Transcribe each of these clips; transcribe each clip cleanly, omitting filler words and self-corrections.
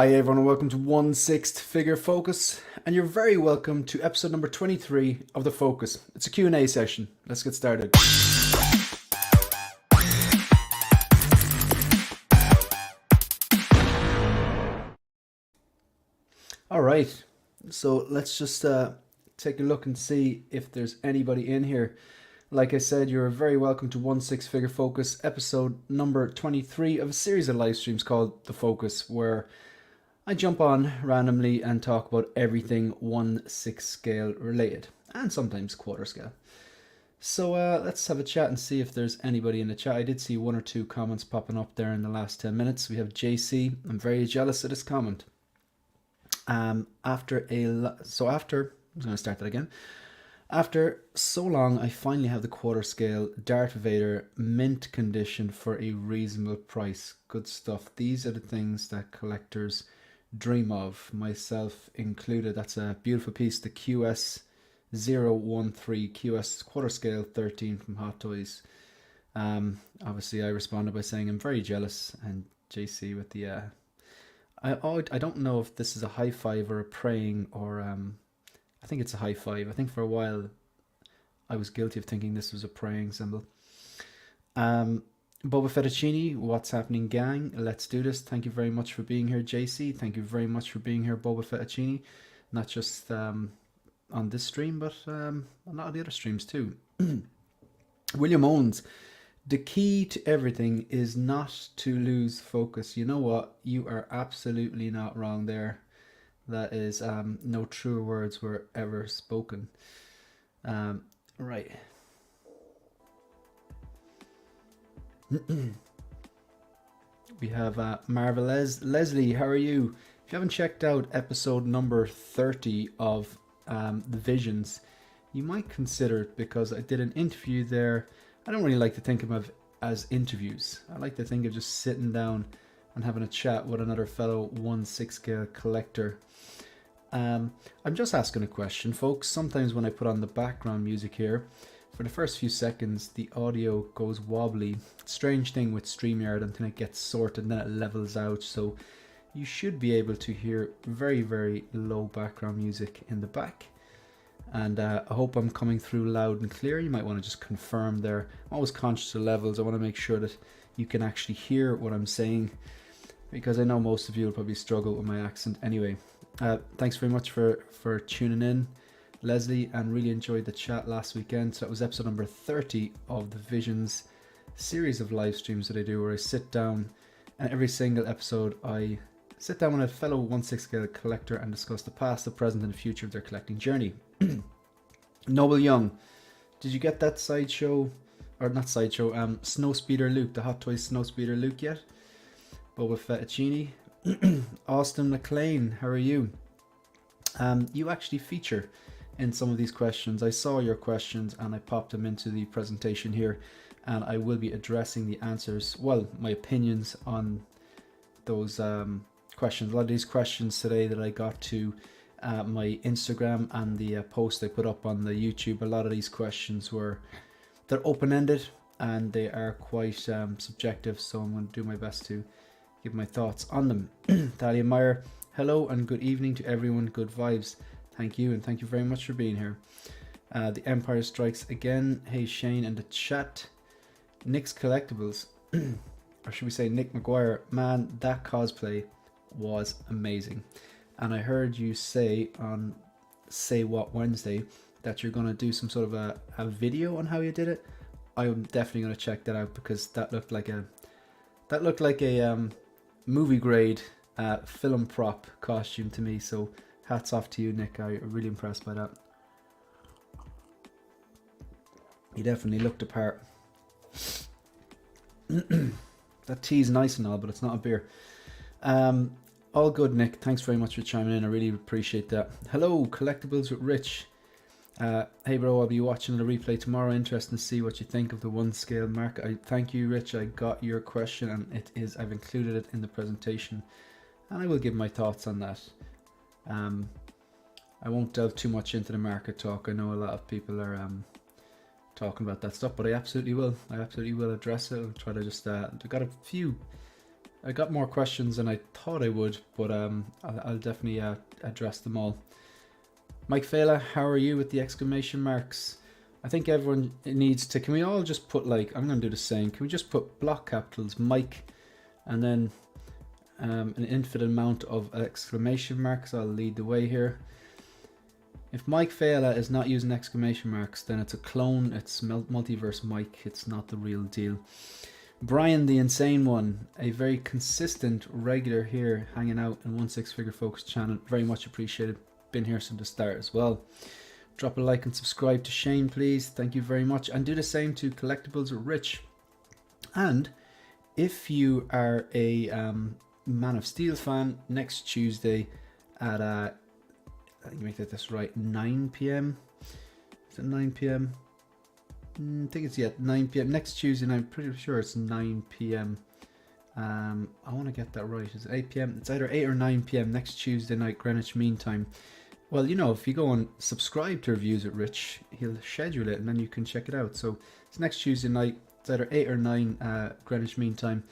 Hi everyone and welcome to 1/6 Figure Focus, and you're very welcome to episode number 23 of The Focus. It's a Q&A session. Let's get started. Alright, so let's just take a look and see if there's anybody in here. Like I said, you're very welcome to 1/6 Figure Focus, episode number 23 of a series of live streams called The Focus, where I jump on randomly and talk about everything 1/6 scale related, and sometimes quarter scale. So let's have a chat and see if there's anybody in the chat. I did see one or two comments popping up there in the last 10 minutes. We have JC. I'm very jealous of this comment. I'm going to start that again. After so long, I finally have the quarter scale Darth Vader mint condition for a reasonable price. Good stuff. These are the things that collectors dream of, myself included. That's a beautiful piece, the QS013 QS quarter scale 13 from Hot Toys. Obviously I responded by saying I'm very jealous, and JC with the I don't know if this is a high five or a praying, or I think it's a high five. I think for a while I was guilty of thinking this was a praying symbol. Boba Fettuccini, what's happening, gang? Let's do this. Thank you very much for being here, JC. Thank you very much for being here, Boba Fettuccini. Not just on this stream, but on a lot of the other streams too. William Owens, the key to everything is not to lose focus. You know what? You are absolutely not wrong there. That is, no truer words were ever spoken. Right. We have Marvelez. Leslie, how are you? If you haven't checked out episode number 30 of The Visions, you might consider it, because I did an interview there. I don't really like to think of them as interviews. I like to think of just sitting down and having a chat with another fellow 1/6 scale collector. I'm just asking a question, folks. Sometimes when I put on the background music here, for the first few seconds, the audio goes wobbly. Strange thing with StreamYard until it gets sorted and then it levels out. So you should be able to hear very, very low background music in the back. And I hope I'm coming through loud and clear. You might want to just confirm there. I'm always conscious of levels. I want to make sure that you can actually hear what I'm saying, because I know most of you will probably struggle with my accent anyway. Thanks very much for tuning in, Leslie, and really enjoyed the chat last weekend. So that was episode number 30 of the Visions series of live streams that I do, where I sit down, and every single episode I sit down with a fellow 1/6 scale collector and discuss the past, the present, and the future of their collecting journey. Noble Young, did you get that sideshow, or not sideshow, Snowspeeder Luke, the Hot Toys Snowspeeder Luke yet? Boba Fettuccini. Austin McLean, how are you? You actually feature in some of these questions. I saw your questions and I popped them into the presentation here, and I will be addressing the answers, well, my opinions on those questions. A lot of these questions today that I got to my Instagram and the post I put up on the YouTube, a lot of these questions they're open-ended and they are quite subjective, so I'm going to do my best to give my thoughts on them. Thalia Meyer, hello and good evening to everyone. Good vibes. Thank you, and thank you very much for being here. The Empire Strikes Again. Hey Shane in the chat. Nick's Collectibles, or should we say Nick McGuire, man, that cosplay was amazing. And I heard you say on Say What Wednesday that you're going to do some sort of a video on how you did it. I'm definitely going to check that out, because that looked like a movie grade film prop costume to me. So hats off to you, Nick. I'm really impressed by that. You definitely looked the part. That tea's nice and all, but it's not a beer. All good, Nick. Thanks very much for chiming in. I really appreciate that. Hello, Collectibles with Rich. Hey bro, I'll be watching the replay tomorrow. Interesting to see what you think of the 1 scale market. I thank you, Rich. I got your question, and I've included it in the presentation, and I will give my thoughts on that. I won't delve too much into the market talk. I know a lot of people are talking about that stuff, but I absolutely will. I absolutely will address it. I'll try to just I've got a few I got more questions than I thought I would, but I'll definitely address them all. Mike Fela, how are you with the exclamation marks? I think everyone needs to, can we all just put like, I'm going to do the same. Can we just put block capitals, Mike, and then an infinite amount of exclamation marks? I'll lead the way here. If Mike Fela is not using exclamation marks, then it's a clone. It's multiverse Mike. It's not the real deal. Brian, the insane one, a very consistent regular here, hanging out in 16Figure Focus channel. Very much appreciated. Been here since the start as well. Drop a like and subscribe to Shane, please. Thank you very much. And do the same to Collectibles with Rich. And if you are a Man of Steel fan, next Tuesday at I think make this right, 9 p.m. Is it 9 p.m.? I think it's 9 p.m. next Tuesday night. I'm pretty sure it's 9 p.m. I want to get that right. Is it 8 p.m.? It's either 8 or 9 p.m. next Tuesday night, Greenwich Mean Time. Well, you know, if you go and subscribe to Reviews with Rich, he'll schedule it and then you can check it out. So it's next Tuesday night. It's either 8 or 9 Greenwich Mean Time.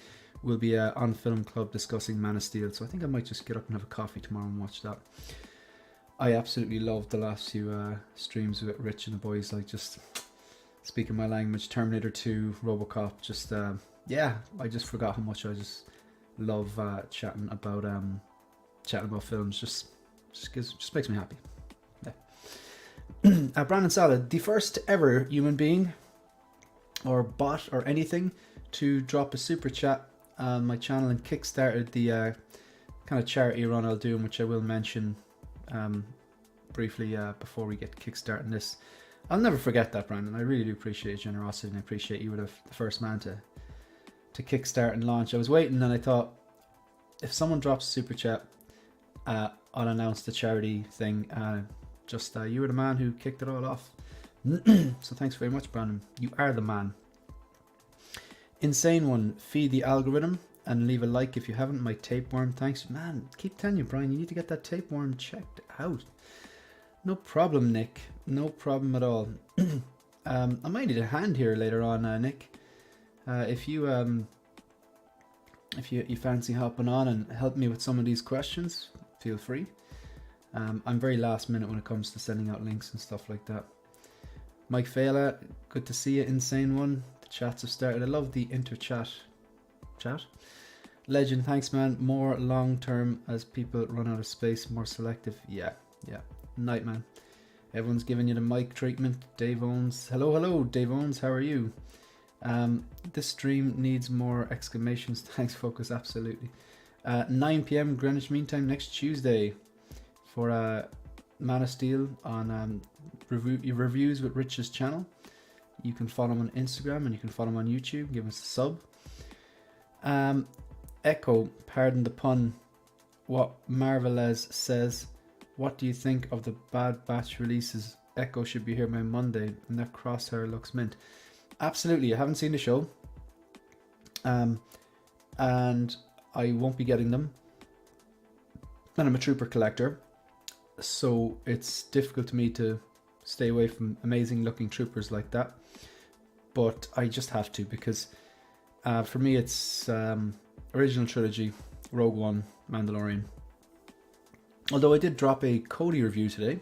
We'll be on Film Club discussing Man of Steel. So I think I might just get up and have a coffee tomorrow and watch that. I absolutely loved the last few streams with Rich and the boys. Like, just speaking my language, Terminator 2, Robocop. Just yeah, I just forgot how much I just love chatting about films. Just makes me happy. Yeah. Brandon Salad, the first ever human being or bot or anything to drop a super chat on my channel and kickstarted the kind of charity run I'll do, which I will mention briefly before we get kickstarting this. I'll never forget that, Brandon. I really do appreciate your generosity, and I appreciate you were the first man to kickstart and launch. I was waiting and I thought, if someone drops a super chat, I'll announce the charity thing. You were the man who kicked it all off. So thanks very much, Brandon. You are the man. Insane one, feed the algorithm and leave a like if you haven't. My tapeworm, thanks. Man, keep telling you, Brian, you need to get that tapeworm checked out. No problem, Nick. No problem at all. I might need a hand here later on, Nick. If you fancy hopping on and help me with some of these questions, feel free. I'm very last minute when it comes to sending out links and stuff like that. Mike Fela, good to see you, insane one. The chats have started. I love the inter-chat. Legend, thanks, man. More long-term as people run out of space, more selective. Yeah. Night, man. Everyone's giving you the mic treatment. Dave Owens. Hello, Dave Owens. How are you? This stream needs more exclamations. Thanks, Focus. Absolutely. 9 p.m. Greenwich Mean Time next Tuesday for Man of Steel on Reviews with Rich's channel. You can follow him on Instagram and you can follow him on YouTube. Give us a sub. Echo, pardon the pun, what Marvelez says, what do you think of the Bad Batch releases? Echo should be here by Monday and that crosshair looks mint. Absolutely, I haven't seen the show. And I won't be getting them. And I'm a trooper collector, so it's difficult to me to stay away from amazing looking troopers like that. But I just have to, because for me it's original trilogy, Rogue One, Mandalorian. Although I did drop a Cody review today,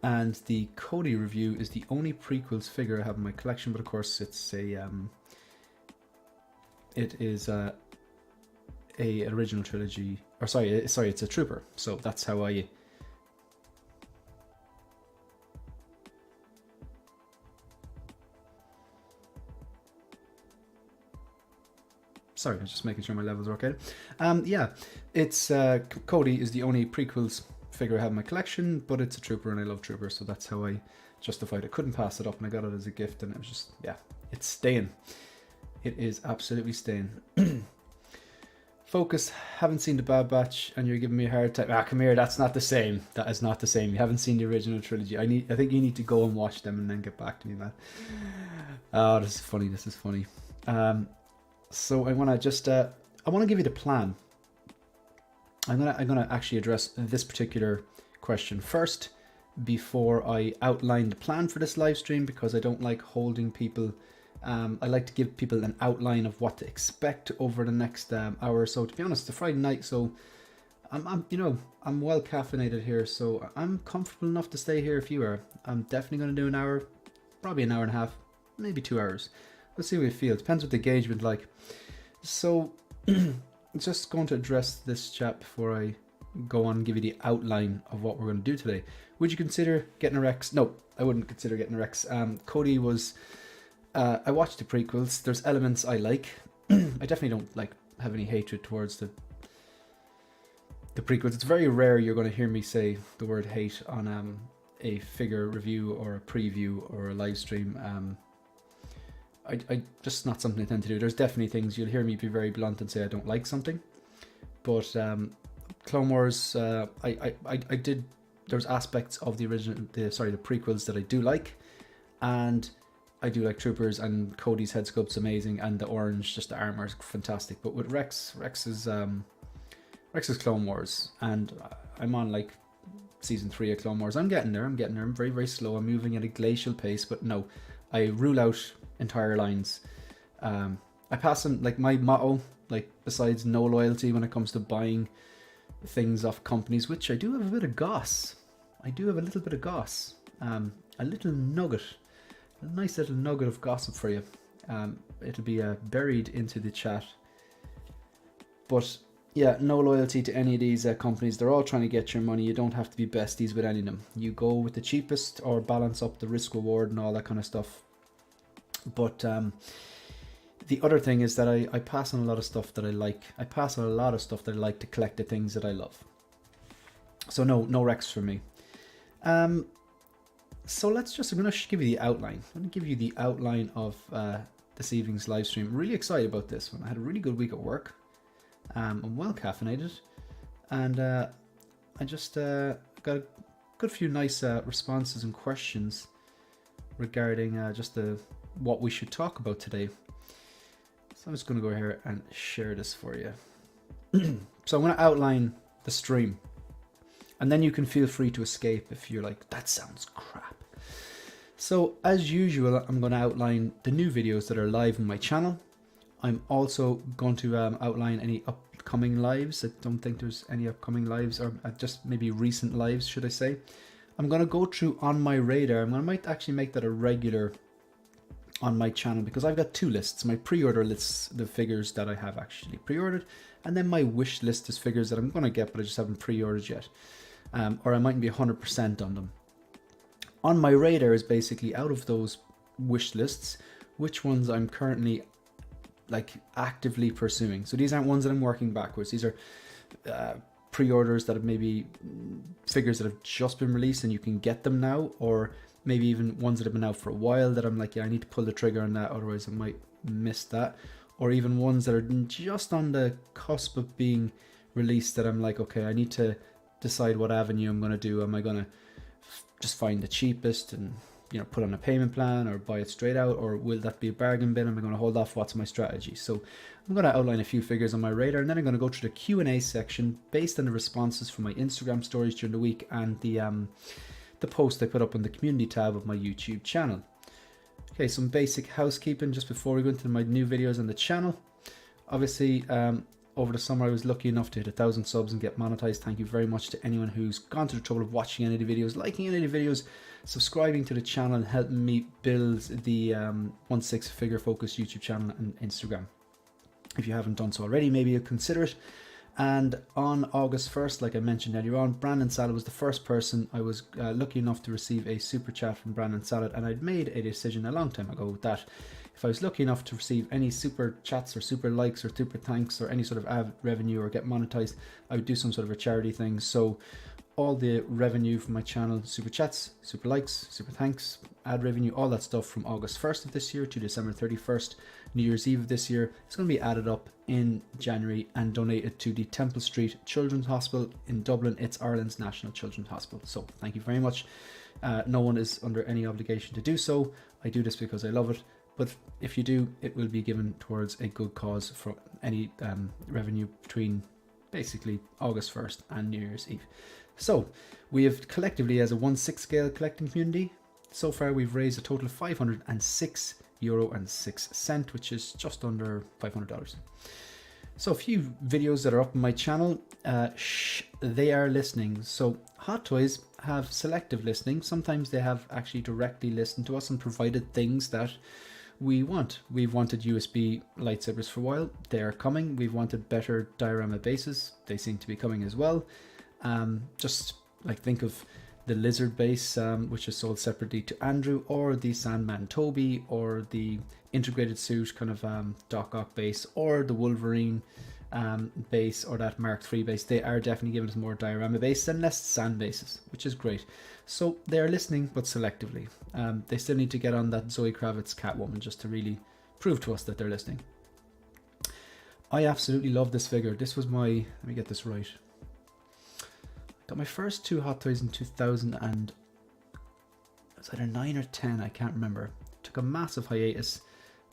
and the Cody review is the only prequels figure I have in my collection. But of course, it's a original trilogy, or sorry, it's a trooper. So that's how I. Sorry, I'm just making sure my levels are okay. Yeah, it's Cody is the only prequels figure I have in my collection, but it's a trooper and I love troopers, so that's how I justified it. Couldn't pass it up, and I got it as a gift, and it was just, yeah, it's staying. It is absolutely staying. Focus, haven't seen the Bad Batch, and you're giving me a hard time. Come here, that's not the same. That is not the same. You haven't seen the original trilogy. I think you need to go and watch them and then get back to me, man. Oh, this is funny. So I want to just, I want to give you the plan. I'm gonna actually address this particular question first before I outline the plan for this live stream, because I don't like holding people I like to give people an outline of what to expect over the next hour or so. To be honest, it's a Friday night, so I'm well caffeinated here, so I'm comfortable enough to stay here if you are. I'm definitely going to do an hour, probably an hour and a half, maybe 2 hours. Let's see what we feel. Depends what the engagement like. So, just going to address this chat before I go on and give you the outline of what we're going to do today. Would you consider getting a Rex? No, I wouldn't consider getting a Rex. Cody was... I watched the prequels. There's elements I like. I definitely don't have any hatred towards the prequels. It's very rare you're going to hear me say the word hate on a figure review or a preview or a live stream. I just not something I tend to do. There's definitely things you'll hear me be very blunt and say I don't like something, but Clone Wars, I did. There's aspects of the prequels that I do like, and I do like Troopers, and Cody's head sculpt's amazing, and the orange, just the armor is fantastic. But with Rex is Clone Wars, and I'm on like season 3 of Clone Wars. I'm getting there. I'm very, very slow. I'm moving at a glacial pace, but no, I rule out entire lines. I pass on, like, my motto, like, besides no loyalty when it comes to buying things off companies, which I do have a bit of goss. I do have a little bit of goss. A little nugget. A nice little nugget of gossip for you. It'll be buried into the chat. But yeah, no loyalty to any of these companies. They're all trying to get your money. You don't have to be besties with any of them. You go with the cheapest or balance up the risk reward and all that kind of stuff. But the other thing is that I pass on a lot of stuff that I like. I pass on a lot of stuff that I like to collect the things that I love. So no Rex for me. So I'm going to give you the outline. I'm going to give you the outline of this evening's live stream. I'm really excited about this one. I had a really good week at work. I'm well caffeinated, and I just got a good few nice responses and questions regarding what we should talk about today. So I'm just going to go here and share this for you. So I'm going to outline the stream, and then you can feel free to escape if you're like, that sounds crap. So as usual, I'm going to outline the new videos that are live on my channel. I'm also going to outline any upcoming lives. I don't think there's any upcoming lives, or just maybe recent lives, should I say. I'm going to go through on my radar. I might actually make that a regular on my channel, because I've got two lists. My pre-order lists, the figures that I have actually pre-ordered, and then my wish list is figures that I'm going to get but I just haven't pre-ordered yet, or I mightn't be 100% on them. On my radar is basically, out of those wish lists, which ones I'm currently actively pursuing. So these aren't ones that I'm working backwards. These are pre-orders that have maybe figures that have just been released and you can get them now, or maybe even ones that have been out for a while that I'm like, yeah, I need to pull the trigger on that, otherwise I might miss that. Or even ones that are just on the cusp of being released that I'm like, okay, I need to decide what avenue I'm going to do. Am I going to just find the cheapest and put on a payment plan, or buy it straight out, or will that be a bargain bin? Am I going to hold off? What's my strategy? So I'm going to outline a few figures on my radar, and then I'm going to go through the Q&A section based on the responses from my Instagram stories during the week and the post I put up on the community tab of my YouTube channel. Okay, some basic housekeeping just before we go into my new videos on the channel. Obviously, over the summer I was lucky enough to hit 1,000 subs and get monetized. Thank you very much to anyone who's gone to the trouble of watching any of the videos, liking any of the videos, subscribing to the channel, and helping me build the 1/6 Figure Focus YouTube channel and Instagram. If you haven't done so already, maybe you'll consider it. And on August 1st, like I mentioned earlier on, Brandon Salad was the first person. I was lucky enough to receive a super chat from Brandon Salad, and I'd made a decision a long time ago that if I was lucky enough to receive any super chats or super likes or super thanks or any sort of ad revenue or get monetized, I would do some sort of a charity thing. So all the revenue from my channel, super chats, super likes, super thanks, ad revenue, all that stuff from August 1st of this year to December 31st, New Year's Eve of this year, it's going to be added up in January and donated to the Temple Street Children's Hospital in Dublin. It's Ireland's National Children's Hospital. So thank you very much. No one is under any obligation to do so. I do this because I love it. But if you do, it will be given towards a good cause for any revenue between basically August 1st and New Year's Eve. So we have collectively, as a 1/6 scale collecting community, so far we've raised a total of 506 €1.06, which is just under $500. So a few videos that are up on my channel, they are listening. So Hot Toys have selective listening. Sometimes they have actually directly listened to us and provided things that we want. We've wanted USB lightsabers for a while. They are coming. We've wanted better diorama bases. They seem to be coming as well. Just like think of the lizard base, which is sold separately to Andrew, or the Sandman Toby, or the integrated suit kind of Doc Ock base, or the Wolverine base, or that Mark III base. They are definitely giving us more diorama base and less sand bases, which is great. So they are listening, but selectively. They still need to get on that Zoe Kravitz Catwoman just to really prove to us that they're listening. I absolutely love this figure. This was my, let me get this right. Got my first two Hot Toys in 2000 and it was either 9 or 10, I can't remember. Took a massive hiatus.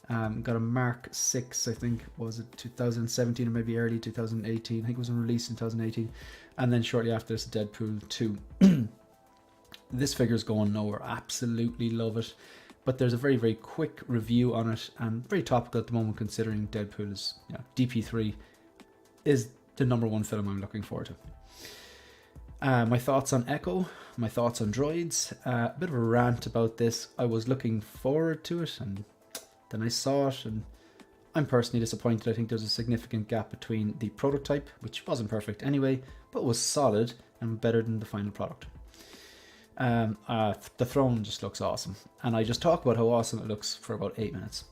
Got a Mark 6, I think, was it 2017 or maybe early 2018. I think it was released in 2018. And then shortly after this, Deadpool 2. This figure's going nowhere. Absolutely love it. But there's a very, very quick review on it and very topical at the moment, considering Deadpool is, you know, DP3 is the #1 film I'm looking forward to. My thoughts on Echo, my thoughts on droids, a bit of a rant about this. I was looking forward to it and then I saw it and I'm personally disappointed. I think there's a significant gap between the prototype, which wasn't perfect anyway, but was solid and better than the final product. The throne just looks awesome, and I just talk about how awesome it looks for about 8 minutes.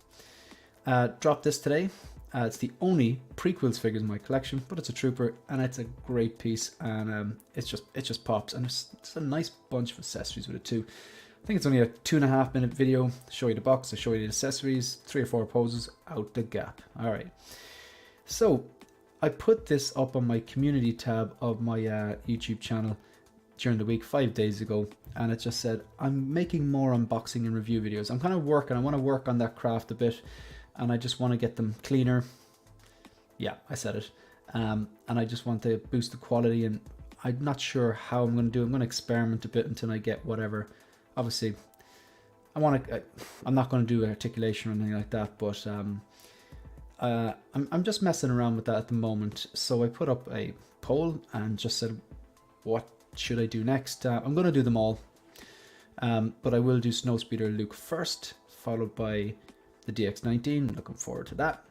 Dropped this today. It's the only prequels figure in my collection, but it's a trooper and it's a great piece, and it just pops, and it's a nice bunch of accessories with it too. I think it's only a 2.5 minute video. Show you the box, I show you the accessories, 3 or 4 poses, out the gap. All right, so I put this up on my community tab of my YouTube channel during the week 5 days ago, and it just said I'm making more unboxing and review videos. I'm kind of working, I want to work on that craft a bit, and I just want to get them cleaner. Yeah, I said it. And I just want to boost the quality, and I'm not sure how I'm going to do it. I'm going to experiment a bit until I get whatever. Obviously, I'm not going to do articulation or anything like that, but I'm just messing around with that at the moment. So I put up a poll and just said, what should I do next? I'm going to do them all, but I will do Snowspeeder Luke first, followed by the DX-19, looking forward to that,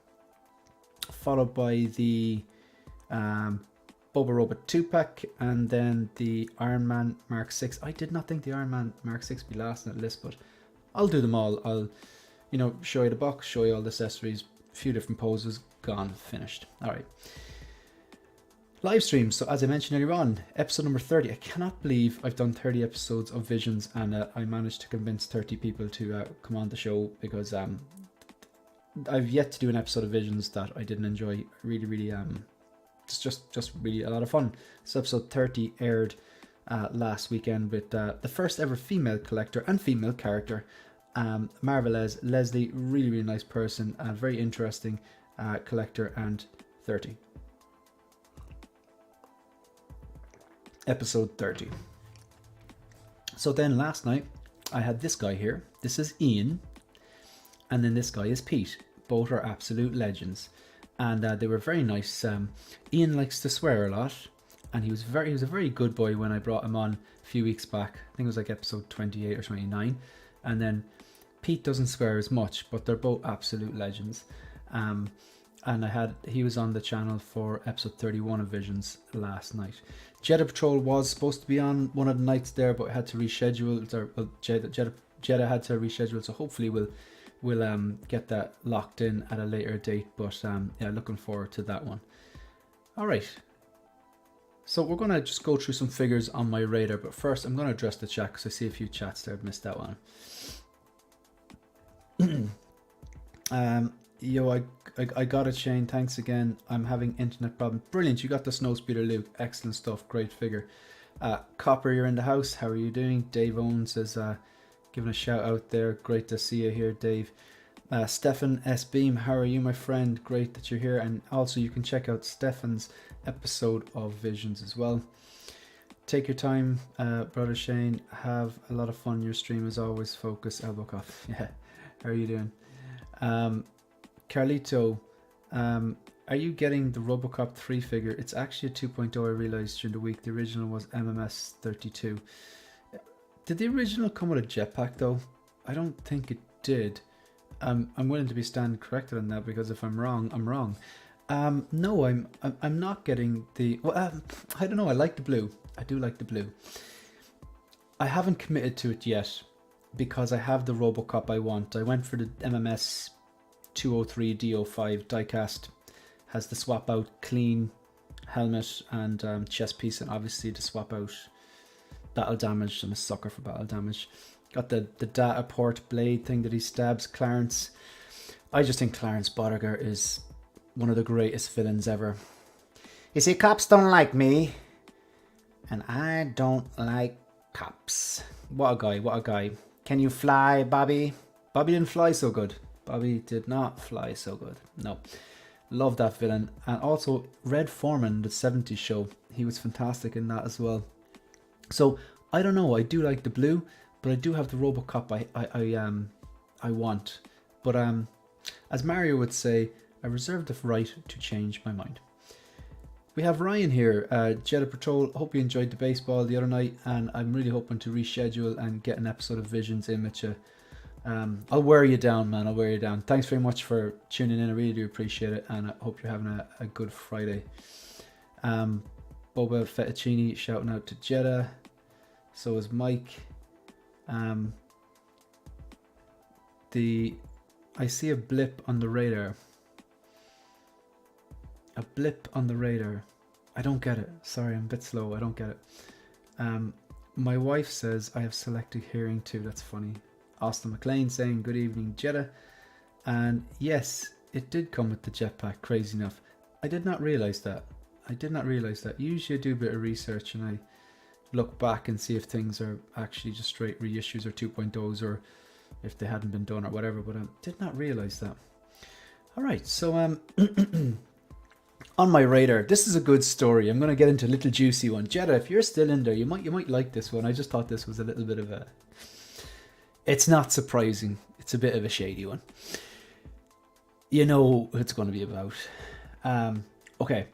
followed by the Boba Robot 2-pack, and then the Iron Man Mark 6. I did not think the Iron Man Mark 6 would be last on that list, but I'll do them all. I'll, you know, show you the box, show you all the accessories, a few different poses, gone, finished. All right. Live stream. So as I mentioned earlier on, episode number 30. I cannot believe I've done 30 episodes of Visions, and I managed to convince 30 people to come on the show, because I've yet to do an episode of Visions that I didn't enjoy. Really, it's just really a lot of fun. So episode 30 aired last weekend with the first ever female collector and female character, Marvelez Leslie. Really nice person, a very interesting collector, and 30. Episode 30. So then last night I had this guy here. This is Ian, and then this guy is Pete. Both are absolute legends, and they were very nice. Ian likes to swear a lot, and he was a very good boy when I brought him on a few weeks back. I think it was like episode 28 or 29. And then Pete doesn't swear as much, but they're both absolute legends. And he was on the channel for episode 31 of Visions last night. Jeddah Patrol was supposed to be on one of the nights there, but had to reschedule. Jeddah had to reschedule, so hopefully we'll get that locked in at a later date. But yeah, looking forward to that one. All right, so we're gonna just go through some figures on my radar, but first I'm gonna address the chat because I see a few chats there. I've missed that one. Yo, I got it, Shane. Thanks again. I'm having internet problem. Brilliant. You got the Snowspeeder Luke. Excellent stuff. Great figure. Copper, you're in the house. How are you doing? Dave Owens is giving a shout out there. Great to see you here, Dave. Stefan S. Beam, how are you, my friend? Great that you're here. And also you can check out Stefan's episode of Visions as well. Take your time, brother Shane. Have a lot of fun. Your stream is always focus, elbow cuff. Yeah. How are you doing? Carlito, are you getting the Robocop 3 figure? It's actually a 2.0, I realised during the week. The original was MMS 32. Did the original come with a jetpack though? I don't think it did. I'm willing to be stand corrected on that, because if I'm wrong, I'm wrong. No, I'm not getting the. Well, I don't know. I like the blue. I do like the blue. I haven't committed to it yet because I have the Robocop I want. I went for the MMS 203 DO5 diecast. Has the swap out clean helmet and chest piece, and obviously to swap out battle damage. I'm a sucker for battle damage. Got the data port blade thing that he stabs Clarence. I just think Clarence Boddiger is one of the greatest villains ever. You see, cops don't like me, and I don't like cops. What a guy, what a guy. Can you fly, Bobby? Bobby didn't fly so good. Bobby did not fly so good. No. Love that villain. And also Red Foreman, the 70s show. He was fantastic in that as well. So I don't know. I do like the blue, but I do have the Robocop I want. But as Mario would say, I reserve the right to change my mind. We have Ryan here, Jedi Patrol. Hope you enjoyed the baseball the other night, and I'm really hoping to reschedule and get an episode of Visions in with you. I'll wear you down, man. I'll wear you down. Thanks very much for tuning in. I really do appreciate it, and I hope you're having a good Friday. Boba Fettuccine shouting out to Jeddah. So is Mike. I see a blip on the radar. A blip on the radar. I don't get it. Sorry, I'm a bit slow. I don't get it. My wife says I have selective hearing too. That's funny. Austin McLean saying good evening, Jeddah. And yes, it did come with the jetpack. Crazy enough. I did not realize that. Usually I do a bit of research and I look back and see if things are actually just straight reissues or 2.0s, or if they hadn't been done or whatever, but I did not realize that. All right, so on my radar, this is a good story. I'm going to get into a little juicy one. Jeddah, if you're still in there, you might like this one. I just thought this was a little bit of a... It's not surprising. It's a bit of a shady one. You know what it's going to be about. Okay,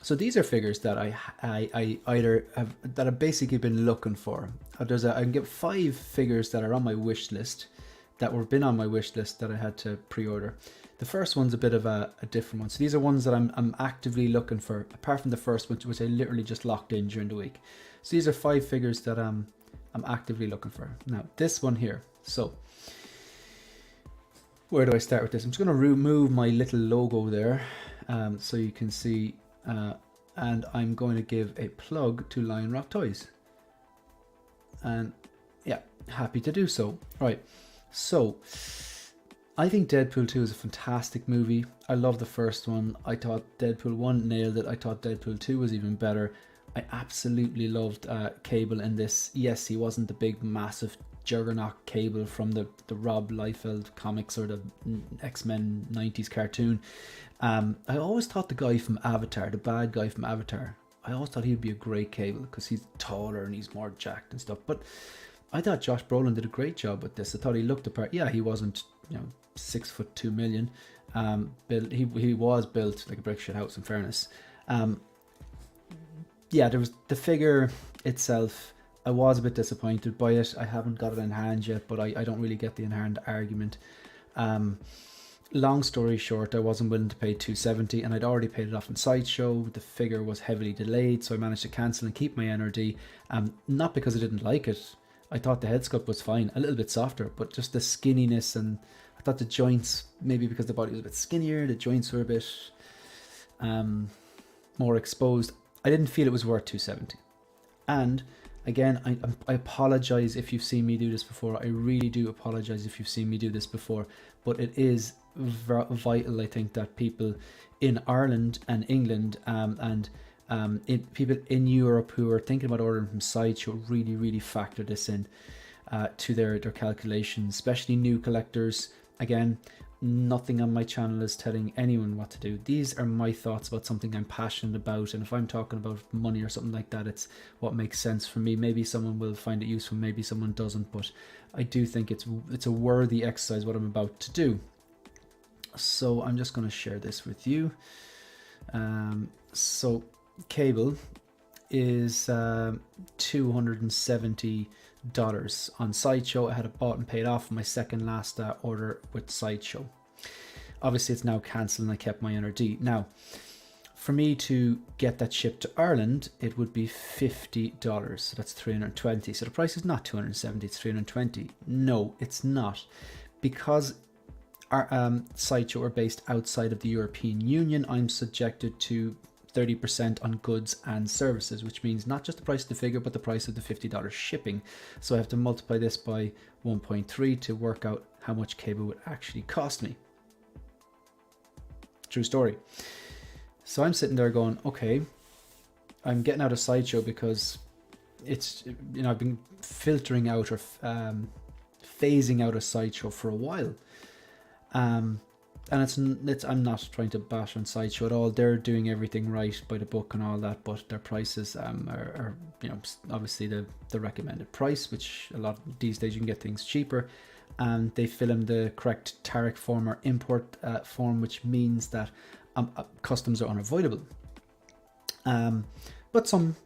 so these are figures that I either have, that I've basically been looking for. I can get 5 figures that are on my wish list, that were been on my wish list that I had to pre-order. The first one's a bit of a different one. So these are ones that I'm actively looking for, apart from the first one, which I literally just locked in during the week. So these are 5 figures that I'm actively looking for. Now, this one here. So, where do I start with this? I'm just going to remove my little logo there, so you can see, and I'm going to give a plug to Lion Rock Toys. And yeah, happy to do so. Right, so I think Deadpool 2 is a fantastic movie. I love the first one. I thought Deadpool 1 nailed it. I thought Deadpool 2 was even better. I absolutely loved Cable in this. Yes, he wasn't the big, massive juggernaut Cable from the Rob Liefeld comics or the X-Men 90s cartoon. I always thought the guy from Avatar, the bad guy from Avatar, I always thought he'd be a great Cable because he's taller and he's more jacked and stuff. But I thought Josh Brolin did a great job with this. I thought he looked the part. Yeah, he wasn't, 6'2" million. He was built like a brick shit house, in fairness. Yeah, there was the figure itself. I was a bit disappointed by it. I haven't got it in hand yet, but I don't really get the inherent argument. Long story short, I wasn't willing to pay $270, and I'd already paid it off in Sideshow. The figure was heavily delayed, so I managed to cancel and keep my NRD. Not because I didn't like it. I thought the head sculpt was fine, a little bit softer, but just the skinniness, and I thought the joints, maybe because the body was a bit skinnier, the joints were a bit more exposed. I didn't feel it was worth $270. And again, I apologize if you've seen me do this before. I really do apologize if you've seen me do this before. But it is vital, I think, that people in Ireland and England and people in Europe who are thinking about ordering from Sideshow really, really factor this in to their calculations, especially new collectors. Again, nothing on my channel is telling anyone what to do. These are my thoughts about something I'm passionate about, and if I'm talking about money or something like that, it's what makes sense for me. Maybe someone will find it useful, maybe someone doesn't, but I do think it's a worthy exercise what I'm about to do. So I'm just going to share this with you. So cable is $270 on Sideshow. I had it bought and paid off my second last order with Sideshow. Obviously it's now cancelled and I kept my NRD. Now, for me to get that shipped to Ireland, it would be $50. So that's $320. So the price is not $270, it's $320. No, it's not. Because our Sideshow are based outside of the European Union, I'm subjected to 30% on goods and services, which means not just the price of the figure, but the price of the $50 shipping. So I have to multiply this by 1.3 to work out how much cable would actually cost me. True story. So I'm sitting there going, okay, I'm getting out of Sideshow because it's, you know, I've been filtering out or phasing out of Sideshow for a while. And I'm not trying to bash on Sideshow at all. They're doing everything right by the book and all that, but their prices are you know, obviously the recommended price, which a lot these days you can get things cheaper, and they fill in the correct tariff form or import form, which means that customs are unavoidable. But some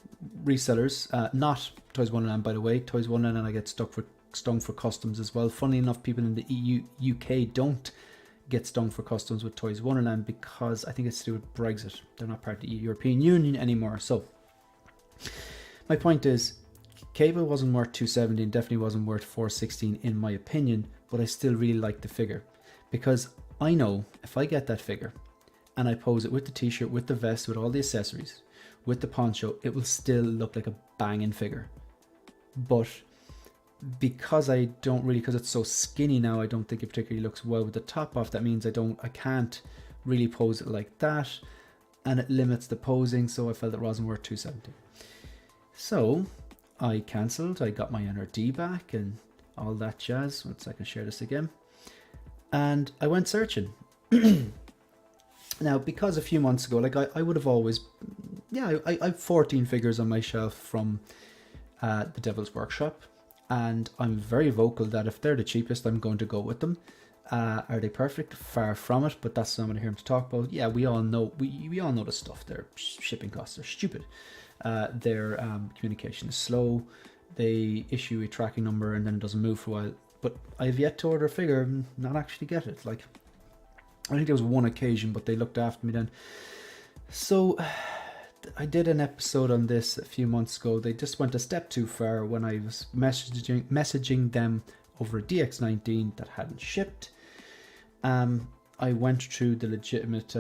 resellers, not Toys Wonderland by the way, Toys Wonderland I get stung for customs as well. Funnily enough, people in the UK don't get stung for customs with Toys Wonderland because I think it's to do with Brexit. They're not part of the European Union anymore. So my point is, cable wasn't worth $270 and definitely wasn't worth $416 in my opinion, but I still really like the figure because I know if I get that figure and I pose it with the t-shirt, with the vest, with all the accessories, with the poncho, it will still look like a banging figure. But because I don't really, because it's so skinny now, I don't think it particularly looks well with the top off. That means I can't really pose it like that, and it limits the posing. So I felt it wasn't worth $270. So I cancelled. I got my NRD back and all that jazz. Once I can share this again, and I went searching. Now, because a few months ago, like I would have always, yeah, I have 14 figures on my shelf from the Devil's Workshop. And I'm very vocal that if they're the cheapest, I'm going to go with them. Are they perfect? Far from it, but that's not what I'm here to talk about. Yeah, we all know we all know the stuff. Their shipping costs are stupid. Their communication is slow. They issue a tracking number and then it doesn't move for a while. But I've yet to order a figure and not actually get it. Like, I think there was one occasion, but they looked after me then. So I did an episode on this a few months ago. They just went a step too far when I was messaging them over a DX19 that hadn't shipped. I went through the legitimate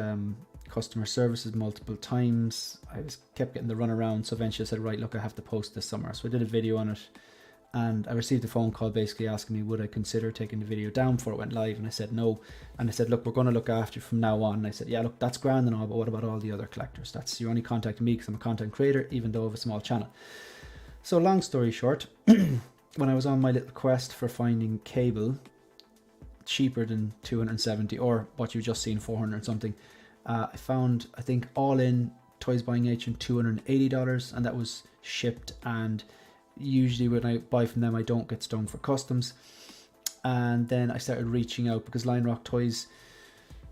customer services multiple times. I kept getting the runaround, so eventually I said, right, look, I have to post this somewhere. So I did a video on it, and I received a phone call basically asking me would I consider taking the video down before it went live, and I said no. And I said, look, we're going to look after you from now on. And I said, yeah, look, that's grand and all, but what about all the other collectors? That's, you're only contacting me because I'm a content creator, even though I have a small channel. So long story short, when I was on my little quest for finding cable cheaper than $270 or what you just seen, 400 something, I found, I think all in Toys Buying Agent $280, and that was shipped. And usually when I buy from them, I don't get stung for customs. And then I started reaching out because Lion Rock Toys,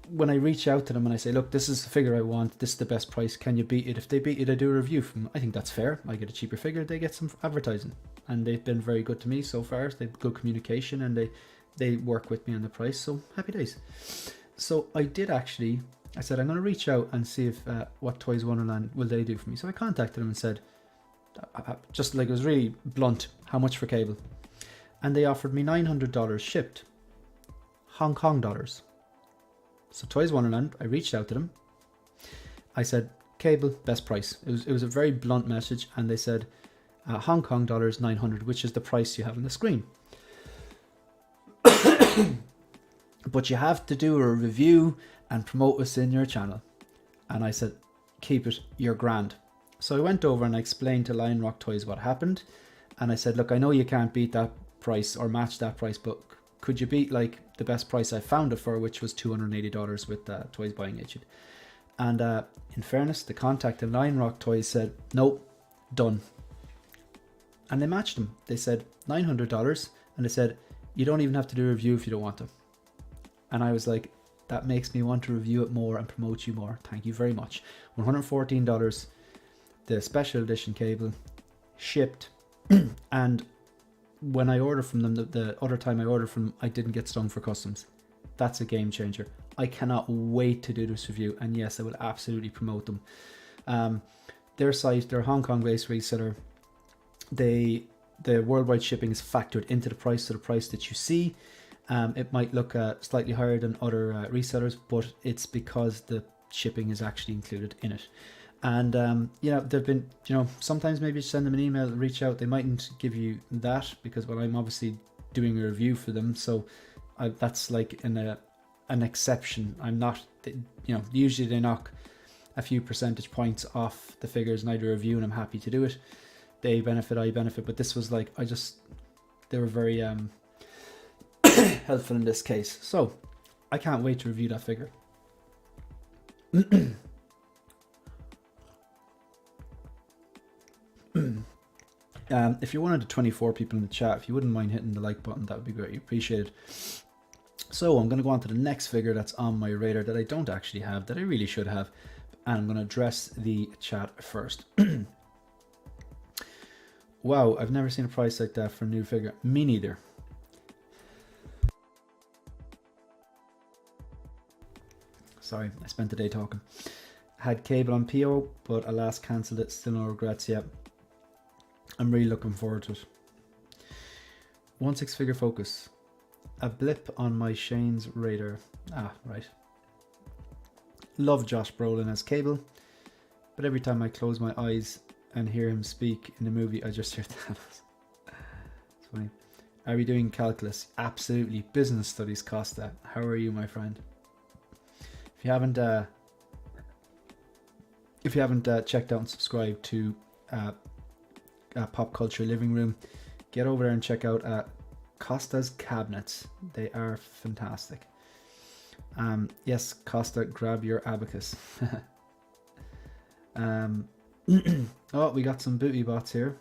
when I reach out to them and I say, look, this is the figure I want, this is the best price, can you beat it? If they beat it, I do a review from them. I think that's fair. I get a cheaper figure, they get some advertising. And they've been very good to me so far. They have good communication and they work with me on the price. So happy days. So I did actually, I said, I'm going to reach out and see if what Toys Wonderland will they do for me. So I contacted them and said, just like it was really blunt, how much for cable? And they offered me $900 shipped, Hong Kong dollars. So Toys Wonderland, I reached out to them. I said, cable, best price. It was a very blunt message, and they said, Hong Kong dollars 900, which is the price you have on the screen. But you have to do a review and promote us in your channel. And I said, keep it, you're grand. So I went over and I explained to Lion Rock Toys what happened. And I said, look, I know you can't beat that price or match that price, but could you beat like the best price I found it for, which was $280 with Toys Buying Agent? And in fairness, the contact at Lion Rock Toys said, nope, done. And they matched them. They said $900, and they said, you don't even have to do a review if you don't want to. And I was like, That makes me want to review it more and promote you more. Thank you very much. $114, the special edition cable, shipped. And when I ordered from them, the other time I ordered from them, I didn't get stung for customs. That's a game changer. I cannot wait to do this review. And yes, I will absolutely promote them. Their site, they're a Hong Kong based reseller. The worldwide shipping is factored into the price, so the price that you see. It might look slightly higher than other resellers, but it's because the shipping is actually included in it. And they've been, sometimes maybe send them an email, reach out. They mightn't give you that because, well, I'm obviously doing a review for them, so that's like an exception. I'm not, usually they knock a few percentage points off the figures and I do a review and I'm happy to do it. They benefit, I benefit, but this was like, they were very helpful in this case. So I can't wait to review that figure. If you're one of the 24 people in the chat, if you wouldn't mind hitting the like button, that would be greatly appreciated. So I'm going to go on to the next figure that's on my radar that I don't actually have, that I really should have, and I'm going to address the chat first. Wow, I've never seen a price like that for a new figure. Me neither. Sorry, I spent the day talking. Had cable on PO, but alas cancelled it. Still no regrets yet. I'm really looking forward to it. 1/6 figure focus. A blip on my Shane's radar. Ah, right. Love Josh Brolin as Cable, but every time I close my eyes and hear him speak in the movie, I just hear Thanos. It's funny. Are we doing calculus? Absolutely. Business studies, Costa. How are you, my friend? If you haven't checked out and subscribed to Pop Culture Living Room, get over there and check out Costa's cabinets. They are fantastic. Yes, Costa, grab your abacus. Oh, we got some booty bots here.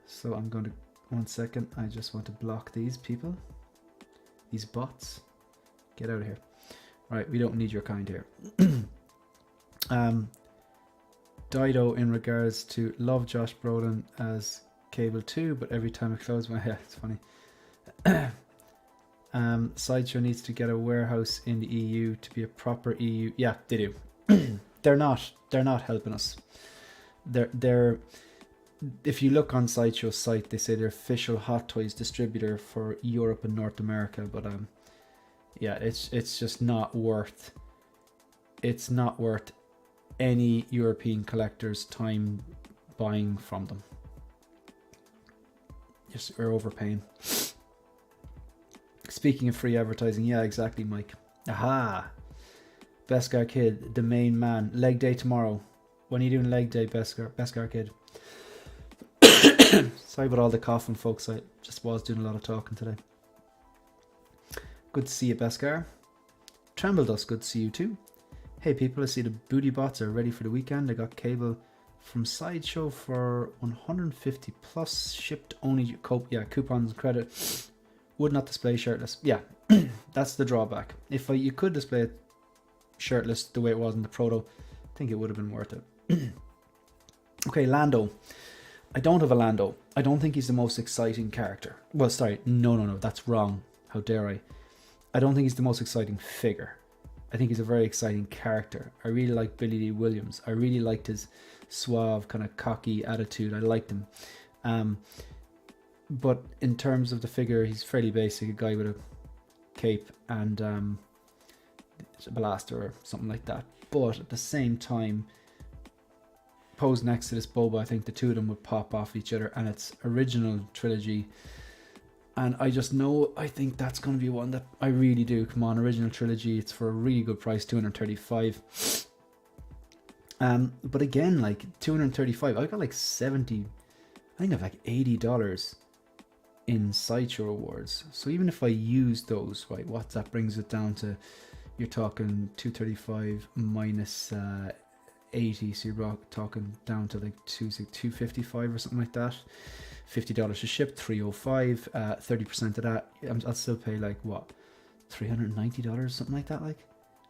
So I'm going to, 1 second, I just want to block these people. These bots. Get out of here. Right, we don't need your kind here. Dido in regards to love Josh Brolin as Cable 2, but every time I close my head, it's funny. Sideshow needs to get a warehouse in the EU to be a proper EU. Yeah, they do. They're not helping us. They're if you look on Sideshow's site, they say they're official Hot Toys distributor for Europe and North America, but yeah, it's just not worth. It's not worth any European collector's time buying from them. Just we're overpaying. Speaking of free advertising, yeah, exactly, Mike. Aha! Beskar Kid, the main man. Leg day tomorrow. When are you doing leg day, Beskar Kid? Sorry about all the coughing, folks. I just was doing a lot of talking today. Good to see you, Beskar. Trembledust, good to see you too. Hey people, I see the booty bots are ready for the weekend. I got Cable from Sideshow for 150 plus, shipped only coupons and credit. Would not display shirtless. Yeah, that's the drawback. If you could display it shirtless the way it was in the proto, I think it would have been worth it. Okay, Lando. I don't have a Lando. I don't think he's the most exciting character. Well, sorry, no, that's wrong. How dare I? I don't think he's the most exciting figure. I think he's a very exciting character. I really like Billy Dee Williams. I really liked his suave, kind of cocky attitude. I liked him. But in terms of the figure, he's fairly basic. A guy with a cape and a blaster or something like that. But at the same time, posed next to this Boba, I think the two of them would pop off each other. And it's original trilogy. And I just know, I think that's going to be one that I really do. Come on, original trilogy. It's for a really good price, $235. But again, like $235. I got like 70. I think I've like $80 in Sideshow rewards. So even if I use those, right, what that brings it down to, you're talking 235 minus 80. So you're talking down to like 255 or something like that. $50 to ship, $305, 30% of that, I'll still pay like what, $390, something like that. Like,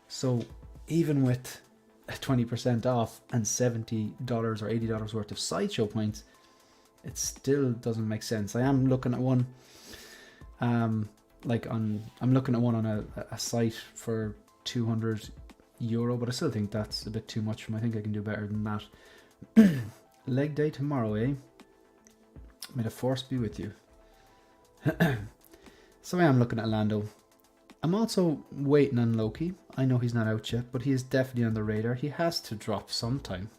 so even with 20% off and $70 or $80 worth of sideshow points, it still doesn't make sense. I am looking at one, I'm looking at one on a site for €200, but I still think that's a bit too much for me. I think I can do better than that. Leg day tomorrow, eh? May the force be with you. So I am looking at Lando. I'm also waiting on Loki. I know he's not out yet, but he is definitely on the radar. He has to drop sometime.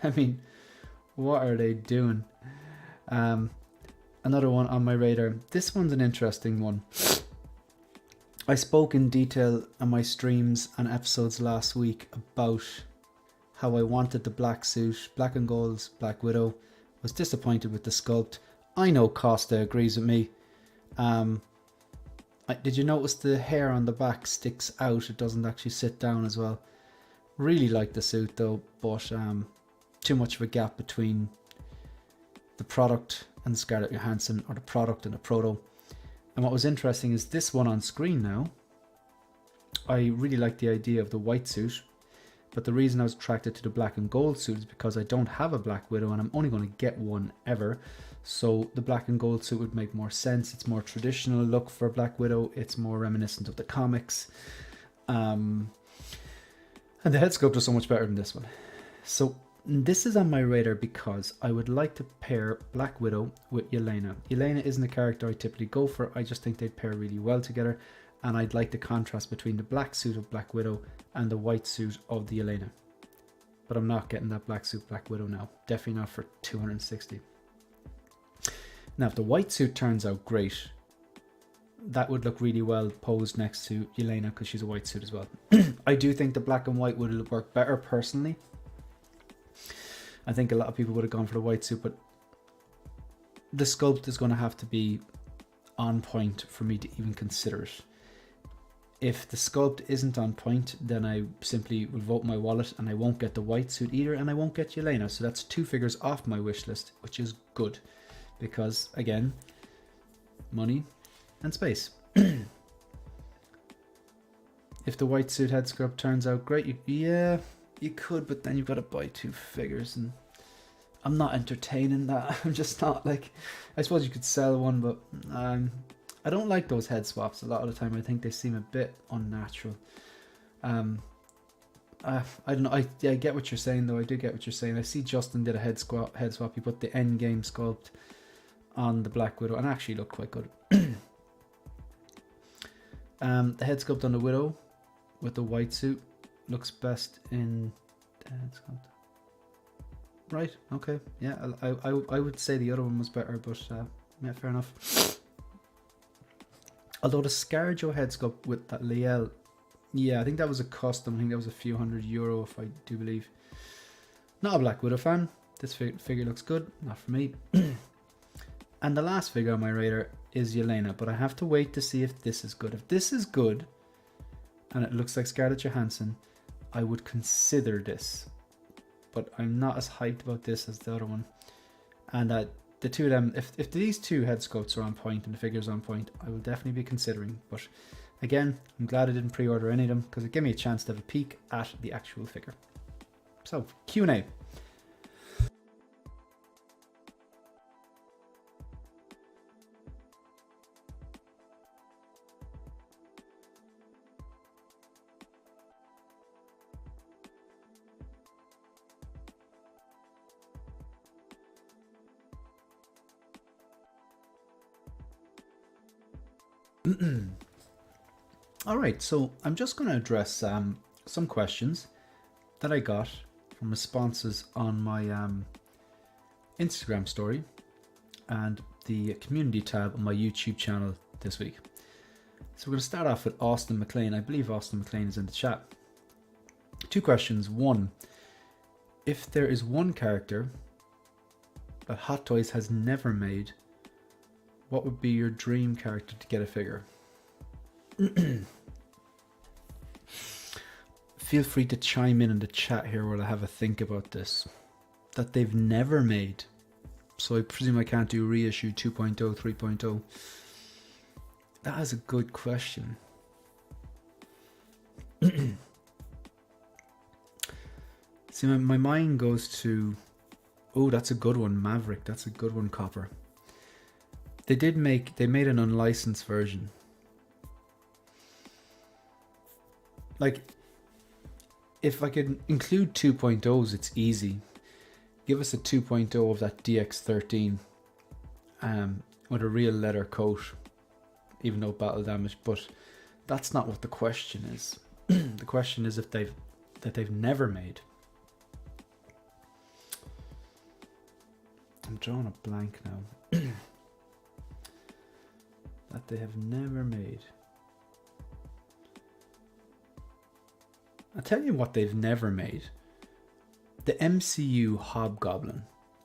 I mean, what are they doing? Another one on my radar. This one's an interesting one. I spoke in detail on my streams and episodes last week about how I wanted the black suit, black and gold's Black Widow. Was disappointed with the sculpt. I know Costa agrees with me. Did you notice the hair on the back sticks out? It doesn't actually sit down as well. Really like the suit though, but too much of a gap between the product and Scarlett Johansson, or the product and the proto. And what was interesting is this one on screen now. I really like the idea of the white suit, but the reason I was attracted to the black and gold suit is because I don't have a Black Widow and I'm only going to get one ever. So the black and gold suit would make more sense. It's more traditional look for Black Widow. It's more reminiscent of the comics. And the head sculpt is so much better than this one. So this is on my radar because I would like to pair Black Widow with Yelena. Yelena isn't a character I typically go for. I just think they'd pair really well together. And I'd like the contrast between the black suit of Black Widow and the white suit of the Yelena. But I'm not getting that black suit Black Widow now. Definitely not for $260. Now, if the white suit turns out great, that would look really well posed next to Yelena because she's a white suit as well. I do think the black and white would work better personally. I think a lot of people would have gone for the white suit, but the sculpt is going to have to be on point for me to even consider it. If the sculpt isn't on point, then I simply will vote my wallet and I won't get the white suit either, and I won't get Yelena. So that's 2 figures off my wish list, which is good because, again, money and space. If the white suit head sculpt turns out great, you could, but then you've got to buy 2 figures, and I'm not entertaining that. I'm just not like, I suppose you could sell one, but I don't like those head swaps a lot of the time. I think they seem a bit unnatural. I don't know. I get what you're saying though. I do get what you're saying. I see Justin did a head swap. He put the end game sculpt on the Black Widow and actually looked quite good. The head sculpt on the Widow with the white suit looks best in the head sculpt. Right, okay. Yeah, I would say the other one was better, but yeah, fair enough. Although the ScarJo head sculpt with that Liel, yeah, I think that was a custom. I think that was a few €100 if I do believe. Not a Black Widow fan. This figure looks good, not for me. And the last figure on my radar is Yelena, but I have to wait to see if this is good. If this is good, and it looks like Scarlett Johansson, I would consider this. But I'm not as hyped about this as the other one. And the two of them, if these 2 head sculpts are on point and the figures are on point, I will definitely be considering. But again, I'm glad I didn't pre-order any of them because it gave me a chance to have a peek at the actual figure. So, Q&A. Alright, so I'm just going to address some questions that I got from responses on my Instagram story and the community tab on my YouTube channel this week. So we're going to start off with Austin McLean. I believe Austin McLean is in the chat. 2 questions. 1, if there is one character that Hot Toys has never made, what would be your dream character to get a figure? Feel free to chime in the chat here while I have a think about this. That they've never made. So I presume I can't do reissue 2.0, 3.0. That is a good question. See, my mind goes to, oh, that's a good one, Maverick. That's a good one, Copper. They made an unlicensed version. Like, if I could include 2.0s, it's easy. Give us a 2.0 of that DX13 with a real leather coat, even though battle damage, but that's not what the question is. The question is if they've never made. I'm drawing a blank now. That they have never made. I'll tell you what they've never made. The MCU Hobgoblin.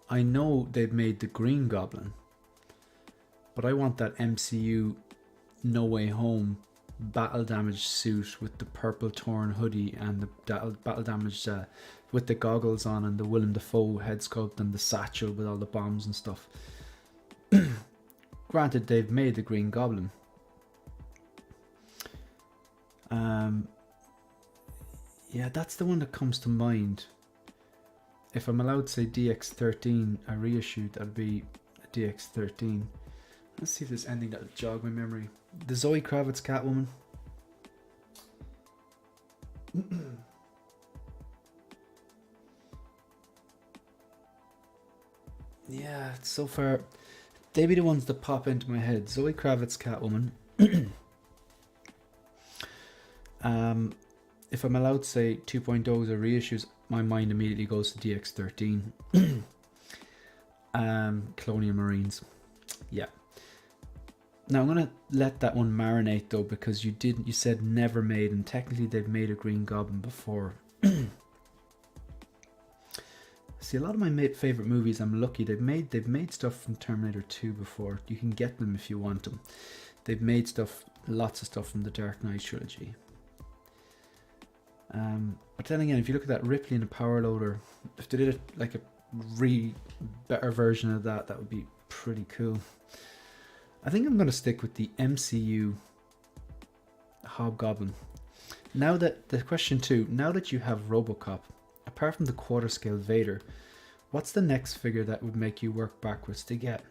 I know they've made the Green Goblin, but I want that MCU No Way Home battle damage suit with the purple torn hoodie and the battle damage with the goggles on and the Willem Dafoe head sculpt and the satchel with all the bombs and stuff. Granted, they've made the Green Goblin. Yeah, that's the one that comes to mind. If I'm allowed to say DX13, a reissue, that'd be a DX13. Let's see if there's anything that'll jog my memory. The Zoe Kravitz Catwoman. Yeah, so far, they be the ones that pop into my head. Zoe Kravitz Catwoman. If I'm allowed to say 2.0s or reissues, my mind immediately goes to DX13. Colonial Marines. Yeah. Now I'm gonna let that one marinate though, because you said never made, and technically they've made a Green Goblin before. See, a lot of my favorite movies, I'm lucky they've made stuff from Terminator 2 before. You can get them if you want them. They've made lots of stuff from the Dark Knight trilogy. But then again, if you look at that Ripley and the Power Loader, if they did like a better version of that, that would be pretty cool. I think I'm going to stick with the MCU Hobgoblin. Now that the question 2, now that you have RoboCop, apart from the quarter scale Vader, what's the next figure that would make you work backwards to get?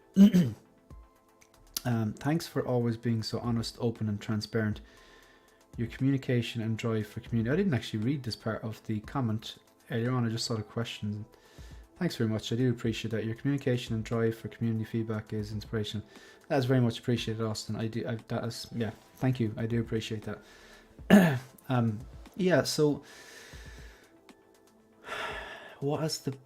Thanks for always being so honest, open and transparent. Your communication and drive for community. I didn't actually read this part of the comment earlier on. I just saw the question. Thanks very much. I do appreciate that. Your communication and drive for community feedback is inspirational. That is very much appreciated, Austin. Yeah. Thank you. I do appreciate that. Yeah. So, what is the?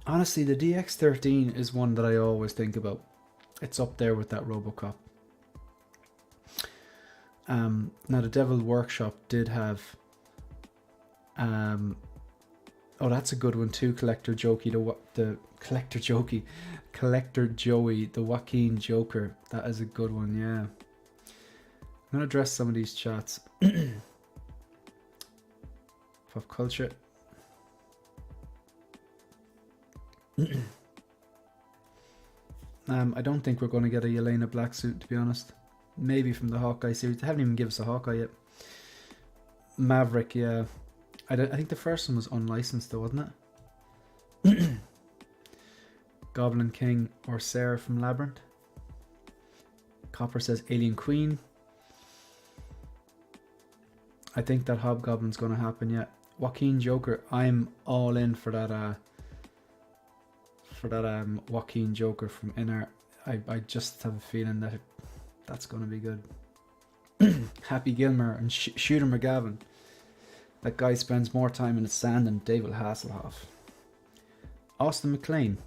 Honestly, the DX13 is one that I always think about. It's up there with that RoboCop. Now the Devil Workshop did have oh, that's a good one too, Collector Joey, the Joaquin Joker. That is a good one, yeah. I'm gonna address some of these chats. Pop culture. I don't think we're going to get a Yelena black suit, to be honest. Maybe from the Hawkeye series. They haven't even given us a Hawkeye yet. Maverick, yeah. I think the first one was unlicensed though, wasn't it? Goblin King or Sarah from Labyrinth. Copper says Alien Queen. I think that Hobgoblin's going to happen, yeah. Joaquin Joker, I'm all in for that Joaquin Joker from Inner. I just have a feeling that that's going to be good. Happy Gilmer and Shooter McGavin. That guy spends more time in the sand than David Hasselhoff. Austin McLean.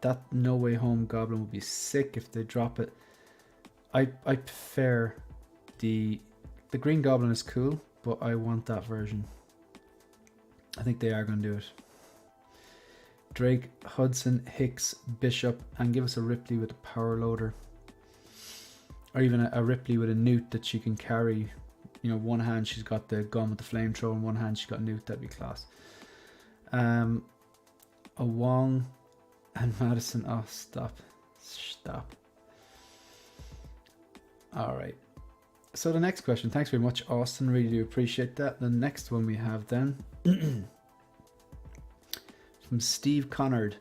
That No Way Home Goblin would be sick if they drop it. I prefer the Green Goblin is cool, but I want that version. I think they are going to do it. Drake, Hudson, Hicks, Bishop, and give us a Ripley with a power loader. Or even a Ripley with a newt that she can carry. You know, one hand she's got the gun with the flamethrower, and one hand she's got a newt. That'd be class. A Wong and Madison. Oh, stop. Alright. So the next question, thanks very much, Austin. Really do appreciate that. The next one we have then from Steve Connard.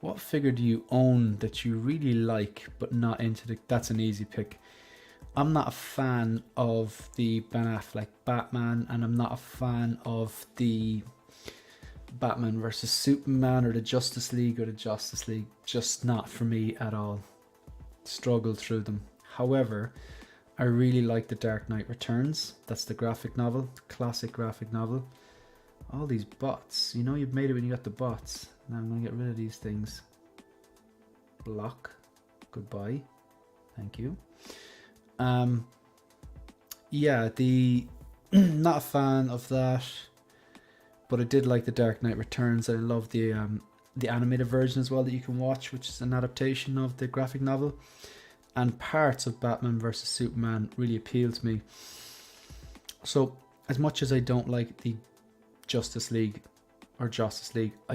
What figure do you own that you really like but not into the... That's an easy pick. I'm not a fan of the Ben Affleck Batman, and I'm not a fan of the Batman versus Superman or the Justice League Just not for me at all. Struggle through them. However, I really like The Dark Knight Returns. That's the graphic novel, classic graphic novel. All these bots. You know you've made it when you got the bots. Now I'm going to get rid of these things. Block. Goodbye. Thank you. Yeah, not a fan of that, but I did like The Dark Knight Returns. I love the animated version as well that you can watch, which is an adaptation of the graphic novel. And parts of Batman vs Superman really appeal to me. So as much as I don't like the Justice League, I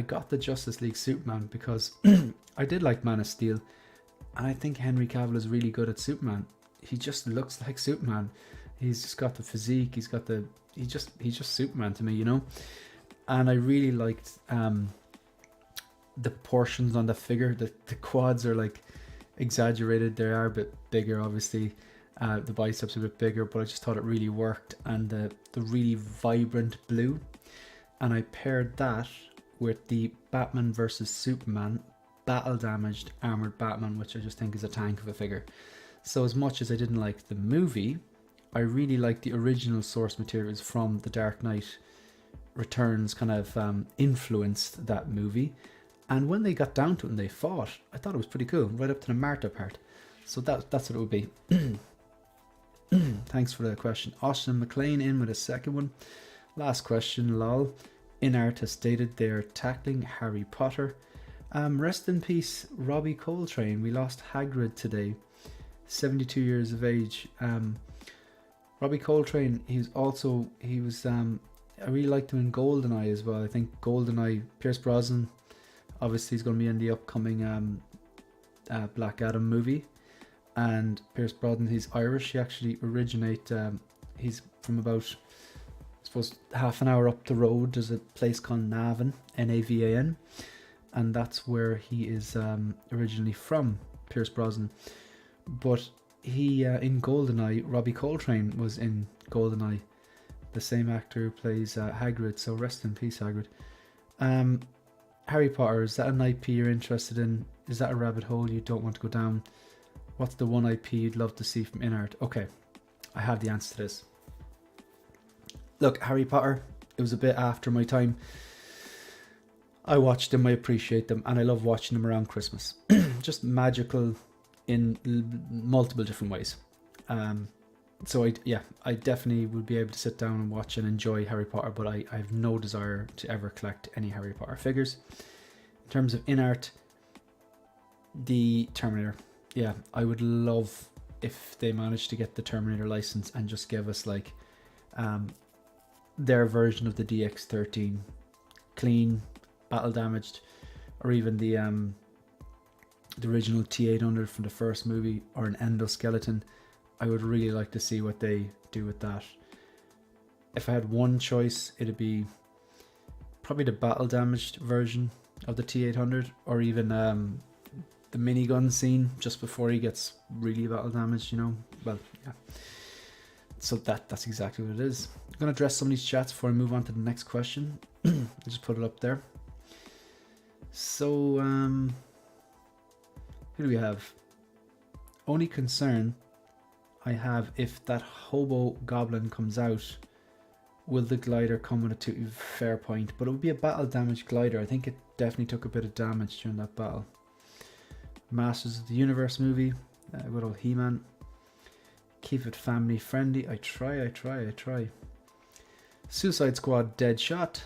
got the Justice League Superman because I did like Man of Steel, and I think Henry Cavill is really good at Superman. He just looks like Superman. He's just got the physique. He's just Superman to me, you know. And I really liked the proportions on the figure. The quads are like exaggerated. They are a bit bigger, obviously. The biceps are a bit bigger, but I just thought it really worked. And the really vibrant blue. And I paired that with the Batman vs Superman battle damaged armored Batman, which I just think is a tank of a figure. So as much as I didn't like the movie, I really liked the original source materials from The Dark Knight Returns, kind of influenced that movie. And when they got down to it and they fought, I thought it was pretty cool, right up to the Martha part. So that's what it would be. Thanks for the question. Austin McLean in with a second one. Last question, lol. InArt has stated they're tackling Harry Potter. Rest in peace, Robbie Coltrane. We lost Hagrid today. 72 years of age. Robbie Coltrane, I really liked him in GoldenEye as well. I think GoldenEye, Pierce Brosnan, obviously he's going to be in the upcoming Black Adam movie. And Pierce Brosnan, he's Irish. He actually he's from about, I suppose, half an hour up the road. There's a place called Navan, Navan. And that's where he is originally from, Pierce Brosnan. But he, in GoldenEye, Robbie Coltrane was in GoldenEye, the same actor who plays Hagrid, so rest in peace, Hagrid. Harry Potter, is that an IP you're interested in? Is that a rabbit hole you don't want to go down? What's the one IP you'd love to see from InArt? Okay, I have the answer to this. Look, Harry Potter, it was a bit after my time. I watched them, I appreciate them, and I love watching them around Christmas. Just magical in multiple different ways. So I definitely would be able to sit down and watch and enjoy Harry Potter, but I have no desire to ever collect any Harry Potter figures. In terms of InArt, the Terminator. Yeah, I would love if they managed to get the Terminator license and just give us like their version of the DX-13, clean, battle damaged, or even the original T-800 from the first movie, or an endoskeleton. I would really like to see what they do with that. If I had one choice, it'd be probably the battle damaged version of the T-800, or even the minigun scene just before he gets really battle damaged, you know. Well, yeah. So that's exactly what it is. I'm going to address some of these chats before I move on to the next question. I'll just put it up there. So, who do we have? Only concern I have, if that hobo goblin comes out, will the glider come with a fair point? But it would be a battle damaged glider. I think it definitely took a bit of damage during that battle. Masters of the Universe movie, good old He-Man. Keep it family friendly. I try. Suicide Squad Deadshot.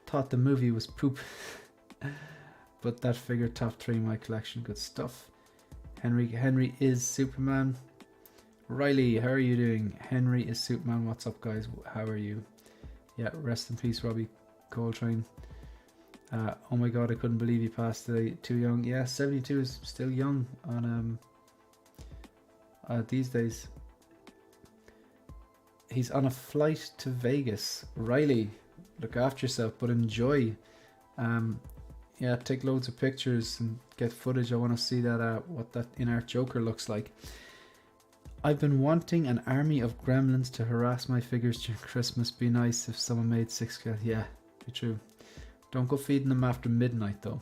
Thought the movie was poop. But that figure top 3 in my collection. Good stuff. Henry is Superman. Riley, how are you doing? Henry is Superman. What's up, guys? How are you? Yeah, rest in peace, Robbie Coltrane. Oh my god, I couldn't believe he passed today. Too young. Yeah, 72 is still young on these days. He's on a flight to Vegas. Riley, look after yourself, but enjoy. Yeah, take loads of pictures and get footage. I want to see that what that in-art Joker looks like. I've been wanting an army of gremlins to harass my figures during Christmas. Be nice if someone made 6 scale. Yeah, be true. Don't go feeding them after midnight though.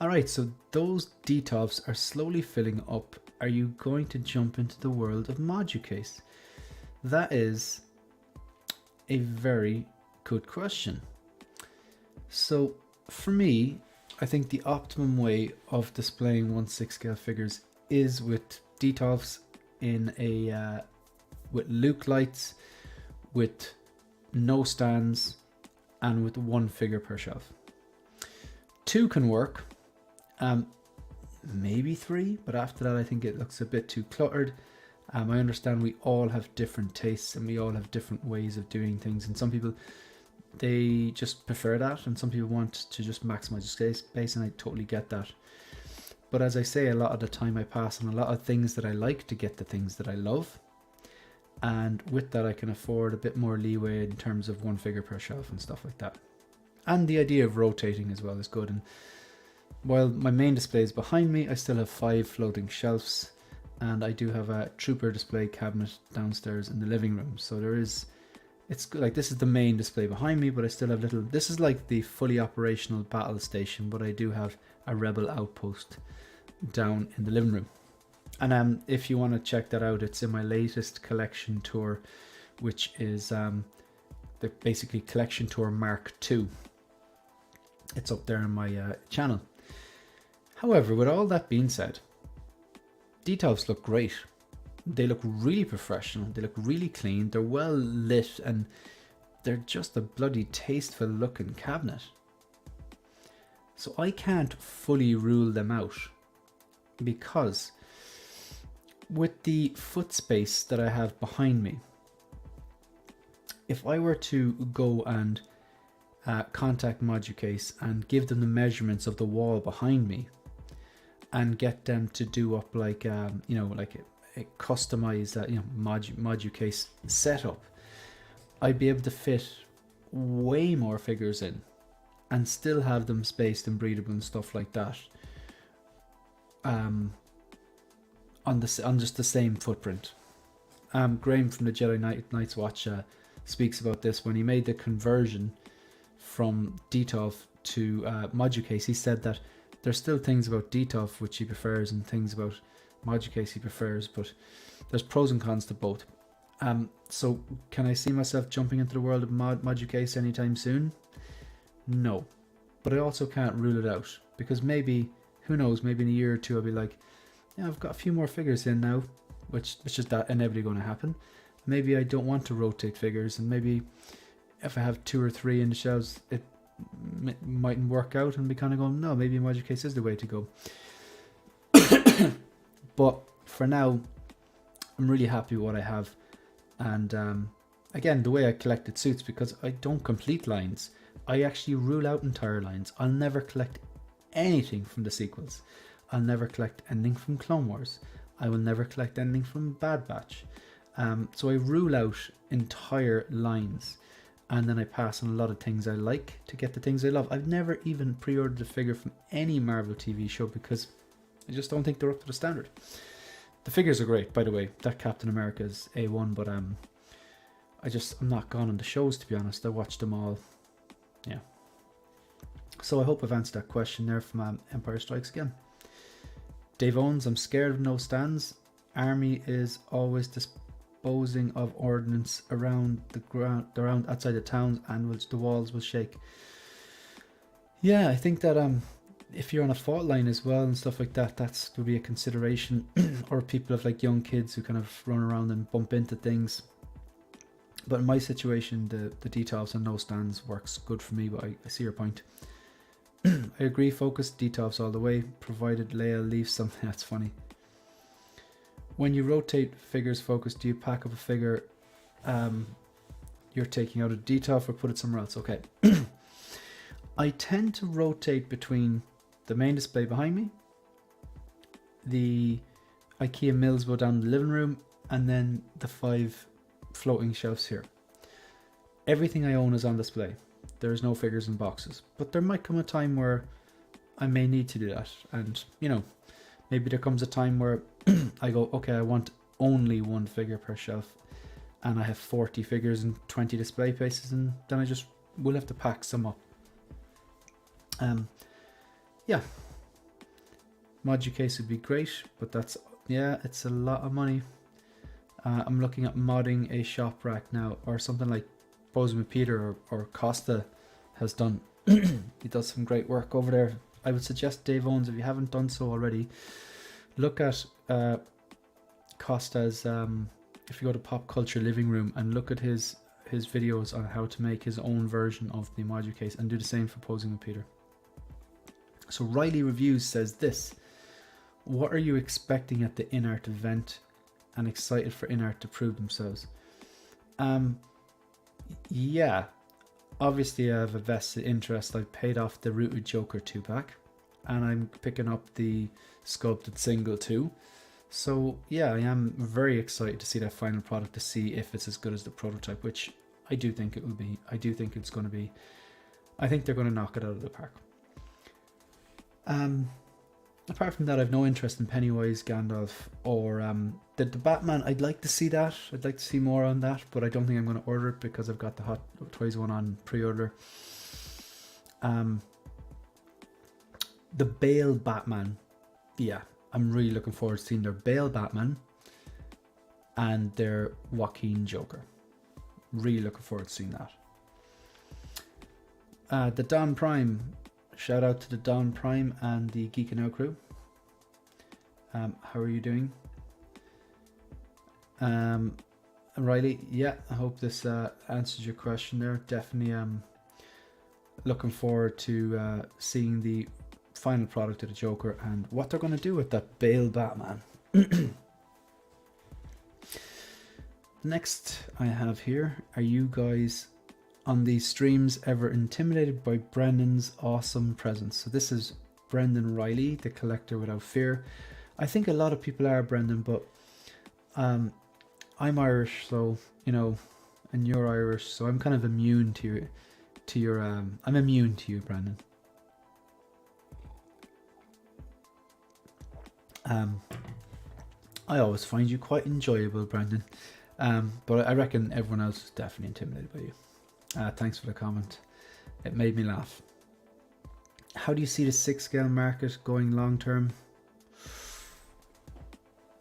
Alright, so those detofs are slowly filling up. Are you going to jump into the world of Moducase? That is a very good question. So for me, I think the optimum way of displaying 1/6 scale figures is with detofs in a with Luke lights, with no stands, and with 1 figure per shelf. 2 can work, maybe 3, but after that I think it looks a bit too cluttered. I understand we all have different tastes and we all have different ways of doing things, and some people, they just prefer that, and some people want to just maximize space, and I totally get that. But as I say, a lot of the time I pass on a lot of things that I like to get the things that I love, and with that I can afford a bit more leeway in terms of 1 figure per shelf and stuff like that. And the idea of rotating as well is good. And while my main display is behind me, I still have 5 floating shelves, and I do have a Trooper display cabinet downstairs in the living room. So there is, it's good. Like, this is the main display behind me, but I still have little, this is like the fully operational battle station, but I do have a Rebel outpost down in the living room. And if you want to check that out, it's in my latest collection tour, which is the basically collection tour Mark II. It's up there on my channel. However, with all that being said, detofs look great. They look really professional. They look really clean. They're well lit, and they're just a bloody tasteful looking cabinet. So I can't fully rule them out, because with the foot space that I have behind me, if I were to go and contact Moducase and give them the measurements of the wall behind me and get them to do up like you know, like a customized Moducase setup, I'd be able to fit way more figures in and still have them spaced and breathable and stuff like that on just the same footprint. Graham from the Jedi Knights Watch speaks about this. When he made the conversion from DTOF to Moducase, he said that there's still things about DTOF which he prefers and things about Moducase he prefers, but there's pros and cons to both. So can I see myself jumping into the world of Moducase anytime soon? No, but I also can't rule it out, because maybe, who knows, maybe in a year or two I'll be like, yeah, I've got a few more figures in now, which is that inevitably going to happen. Maybe I don't want to rotate figures, and maybe if I have 2 or 3 in the shelves, it mightn't work out, and be kind of going, no, maybe Moducase is the way to go. But for now, I'm really happy with what I have. And again, the way I collected suits, because I don't complete lines, I actually rule out entire lines. I'll never collect anything from the sequels. I'll never collect anything from Clone Wars. I will never collect anything from Bad Batch. So I rule out entire lines, and then I pass on a lot of things I like to get the things I love. I've never even pre-ordered a figure from any Marvel TV show, because I just don't think they're up to the standard. The figures are great, by the way. That Captain America is A1, but I'm not gone on the shows, to be honest. I watched them all. Yeah. So I hope I've answered that question there from Empire Strikes Again. Dave Owens, I'm scared of no stands. Army is always disposing of ordnance around the ground, around outside the towns, and the walls will shake. Yeah, I think that if you're on a fault line as well and stuff like that, that's would be a consideration. Or people have like young kids who kind of run around and bump into things. But in my situation, the details and no stands works good for me, but I see your point. I agree, focus details all the way, provided Leia leaves something. That's funny. When you rotate figures focus, do you pack up a figure you're taking out of detail or put it somewhere else? Okay. I tend to rotate between the main display behind me, the IKEA Millsbo down in the living room, and then the 5 floating shelves here. Everything I own is on display. There's no figures in boxes, but there might come a time where I may need to do that. And maybe there comes a time where I go, okay, I want only 1 figure per shelf, and I have 40 figures and 20 display places, and then I just will have to pack some up. Yeah, Modu case would be great, but it's a lot of money. I'm looking at modding a shop rack now, or something like Posing with Peter or Costa has done. He does some great work over there. I would suggest, Dave Owens, if you haven't done so already, look at Costa's, if you go to Pop Culture Living Room and look at his videos on how to make his own version of the Modu case, and do the same for Posing with Peter. So Riley Reviews says this: what are you expecting at the InArt event, and excited for InArt to prove themselves? Yeah, obviously I have a vested interest. I've paid off the Rooted Joker 2-pack, and I'm picking up the Sculpted Single 2. So yeah, I am very excited to see that final product, to see if it's as good as the prototype, which I do think it will be. I do think it's going to be. I think they're going to knock it out of the park. Apart from that, I've no interest in Pennywise, Gandalf, or the Batman. I'd like to see that. I'd like to see more on that, but I don't think I'm going to order it because I've got the Hot Toys one on pre-order. The Bale Batman. Yeah, I'm really looking forward to seeing their Bale Batman and their Joaquin Joker. Really looking forward to seeing that. The Don Prime. Shout out to the Don Prime and the Geekin' Out crew. How are you doing? Riley, yeah, I hope this answers your question there. Definitely looking forward to seeing the final product of the Joker and what they're going to do with that Bale Batman. Next I have here, are you guys on these streams ever intimidated by Brendan's awesome presence? So this is Brendan Riley, the collector without fear. I think a lot of people are, Brendan, but I'm Irish, so and you're Irish, so I'm kind of immune to your I'm immune to you, Brendan. I always find you quite enjoyable, Brendan, but I reckon everyone else is definitely intimidated by you. Thanks for the comment. It made me laugh. How do you see the 6 scale market going long term?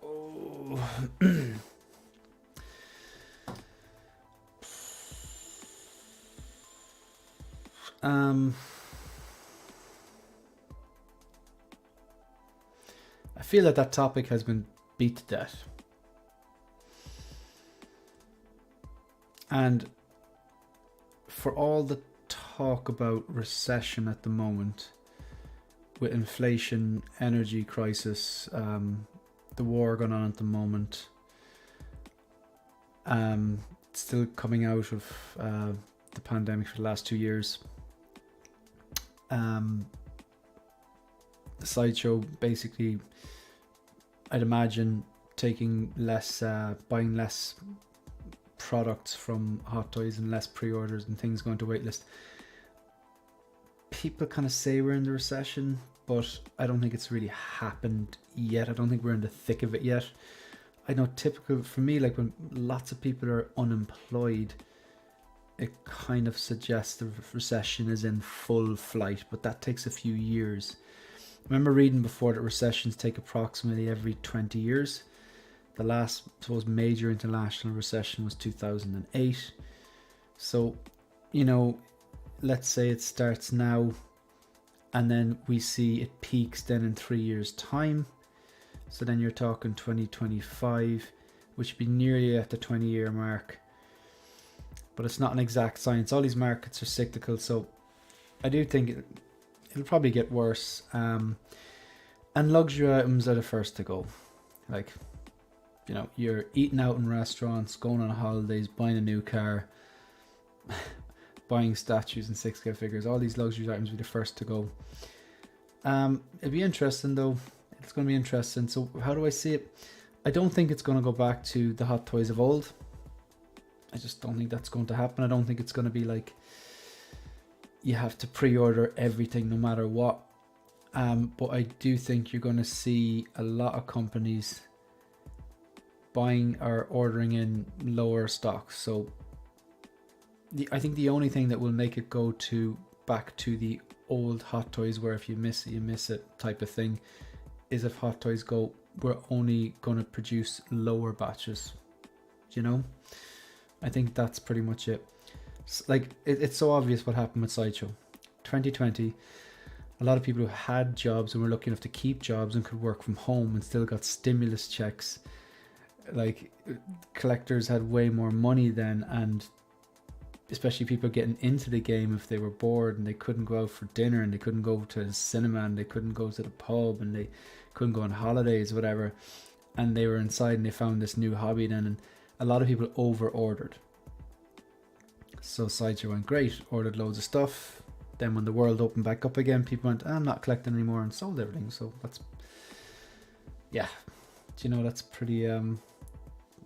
Oh. I feel that topic has been beat to death. And for all the talk about recession at the moment, with inflation, energy crisis, the war going on at the moment, still coming out of the pandemic for the last 2 years, the sideshow basically, I'd imagine, taking less, buying less products from Hot Toys and less pre-orders and things going to waitlist. People kind of say we're in the recession, but I don't think it's really happened yet. I don't think we're in the thick of it yet. I know typical for me, like when lots of people are unemployed, it kind of suggests the recession is in full flight, but that takes a few years. I remember reading before that recessions take approximately every 20 years. The last, I suppose, major international recession was 2008. So, let's say it starts now and then we see it peaks then in 3 years' time. So then you're talking 2025, which would be nearly at the 20-year mark. But it's not an exact science. All these markets are cyclical, so I do think it'll probably get worse. And luxury items are the first to go. Like, you're eating out in restaurants, going on holidays, buying a new car, buying statues and 6-scale figures. All these luxury items will be the first to go. It'd be interesting though. It's going to be interesting. So how do I see it? I don't think it's going to go back to the hot toys of old. I just don't think that's going to happen. I don't think it's going to be like you have to pre-order everything no matter what. But I do think you're going to see a lot of companies buying or ordering in lower stocks. So I think the only thing that will make it go back to the old Hot Toys, where if you miss it, you miss it type of thing, is if Hot Toys go, we're only going to produce lower batches. You know, I think that's pretty much it. Like it's so obvious what happened with Sideshow 2020. A lot of people who had jobs and were lucky enough to keep jobs and could work from home and still got stimulus checks. Like collectors had way more money then, and especially people getting into the game if they were bored and they couldn't go out for dinner and they couldn't go to the cinema and they couldn't go to the pub and they couldn't go on holidays, whatever, and they were inside and they found this new hobby then, and a lot of people over ordered. So Sideshow went great, ordered loads of stuff. Then when the world opened back up again, people went, I'm not collecting anymore, and sold everything. So that's, yeah, do you know, that's pretty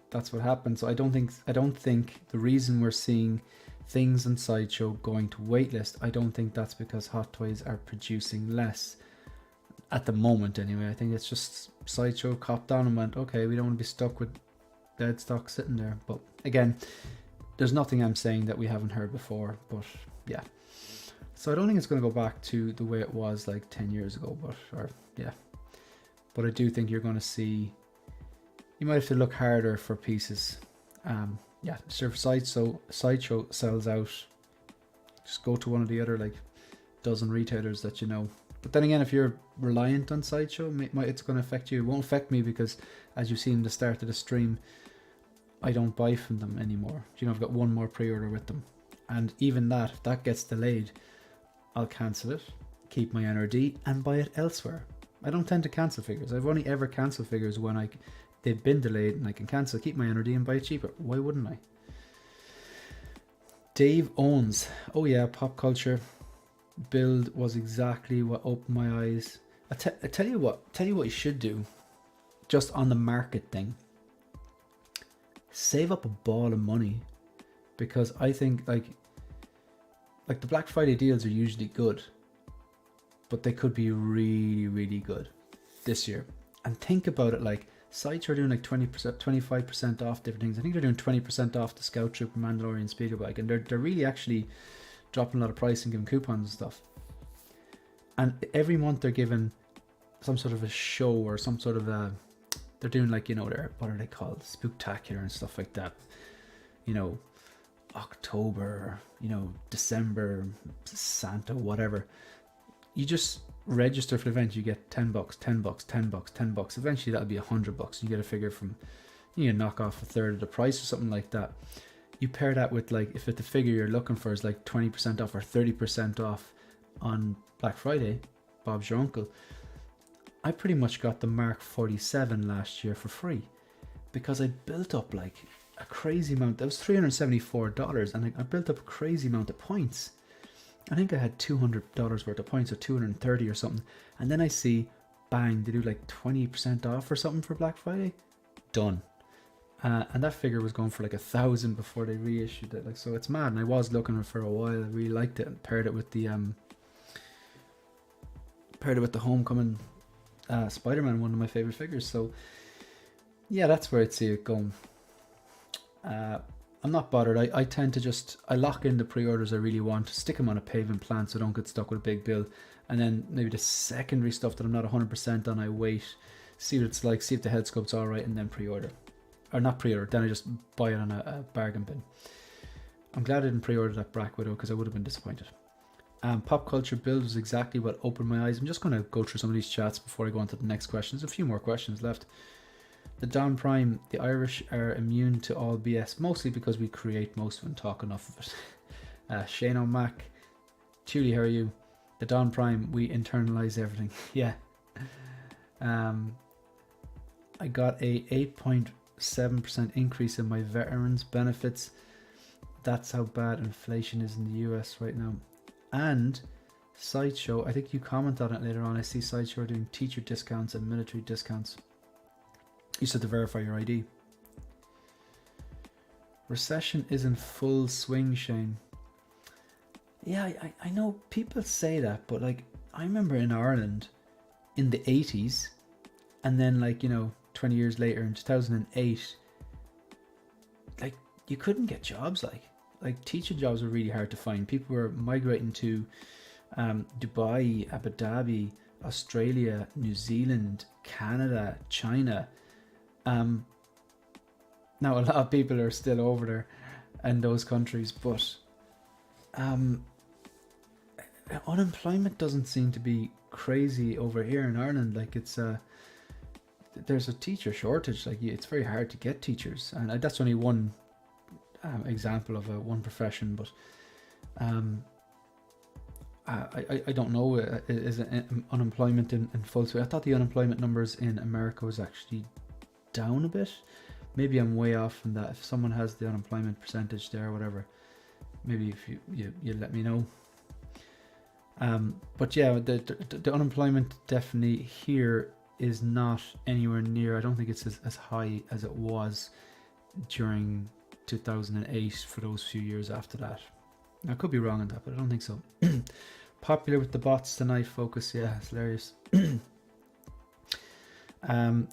that's what happened. So I don't think the reason we're seeing things in Sideshow going to waitlist, I don't think that's because Hot Toys are producing less at the moment anyway. I think it's just Sideshow copped on and went, okay, we don't want to be stuck with dead stock sitting there. But again, there's nothing I'm saying that we haven't heard before, but yeah. So I don't think it's going to go back to the way it was like 10 years ago, but I do think you're going to see, you might have to look harder for pieces. Yeah, so if Sideshow sells out, just go to one of the other like dozen retailers that you know. But then again, if you're reliant on Sideshow, it's going to affect you. It won't affect me because, as you've seen at the start of the stream, I don't buy from them anymore. You know, I've got one more pre-order with them, and even that, if that gets delayed, I'll cancel it, keep my NRD, and buy it elsewhere. I don't tend to cancel figures. I've only ever cancelled figures when they've been delayed and I can cancel, keep my NRD, and buy it cheaper. Why wouldn't I? Dave Owens. Oh yeah, pop culture build was exactly what opened my eyes. I tell you what you should do, just on the market thing. Save up a ball of money, because I think like the Black Friday deals are usually good, but they could be really, really good this year. And think about it, like sites are doing like 20%, 25% off different things. I think they're doing 20% off the Scout Trooper, Mandalorian speeder bike, and they're really actually dropping a lot of price and giving coupons and stuff. And every month they're giving some sort of a show or some sort of a, they're doing like, you know, what are they called? Spooktacular and stuff like that. You know, October, you know, December, Santa, whatever. You just register for the event, you get $10, $10. Eventually that'll be $100. You get a figure from, you can knock off a third of the price or something like that. You pair that with like, if the figure you're looking for is like 20% off or 30% off on Black Friday, Bob's your uncle. I pretty much got the Mark 47 last year for free because I built up like a crazy amount. That was $374, and I built up a crazy amount of points. I think I had $200 worth of points, or 230 or something. And then I see, bang, they do like 20% off or something for Black Friday. Done. And that figure was going for like 1,000 before they reissued it. Like, so it's mad. And I was looking at it for a while. I really liked it, and paired it with the Homecoming Spider-Man, one of my favorite figures. So yeah, that's where I'd see it going. I'm not bothered. I tend to I lock in the pre-orders I really want, stick them on a paving plan so I don't get stuck with a big bill, and then maybe the secondary stuff that I'm not 100% on, I wait, see what it's like, see if the head sculpt's alright, and then pre-order. Or not pre-order, then I just buy it on a bargain bin. I'm glad I didn't pre-order that Black Widow because I would have been disappointed. Pop culture build was exactly what opened my eyes. I'm just going to go through some of these chats before I go on to the next questions. A few more questions left. The Don Prime, the Irish are immune to all BS, mostly because we create most of it and talk enough of it. Shane O'Mac, Julie, how are you? The Don Prime, we internalize everything. Yeah. I got a 8.7% increase in my veterans benefits. That's how bad inflation is in the US right now. And Sideshow, I think you comment on it later on. I see Sideshow doing teacher discounts and military discounts. You said to verify your ID. Recession is in full swing, Shane. Yeah, I know people say that, but like I remember in Ireland in the 80s, and then like, you know, 20 years later in 2008, like you couldn't get jobs. Like teaching jobs were really hard to find. People were migrating to Dubai, Abu Dhabi, Australia, New Zealand, Canada, China. Now a lot of people are still over there in those countries, but unemployment doesn't seem to be crazy over here in Ireland. Like it's there's a teacher shortage. Like it's very hard to get teachers, and that's only one example of one profession. But I don't know. Is unemployment in full swing? I thought the unemployment numbers in America was actually down a bit. Maybe I'm way off from that. If someone has the unemployment percentage there or whatever, maybe if you let me know. But yeah, the unemployment definitely here is not anywhere near. I don't think it's as high as it was during 2008 for those few years after that. I could be wrong on that, but I don't think so. Popular with the bots tonight, Focus. Yeah, it's hilarious.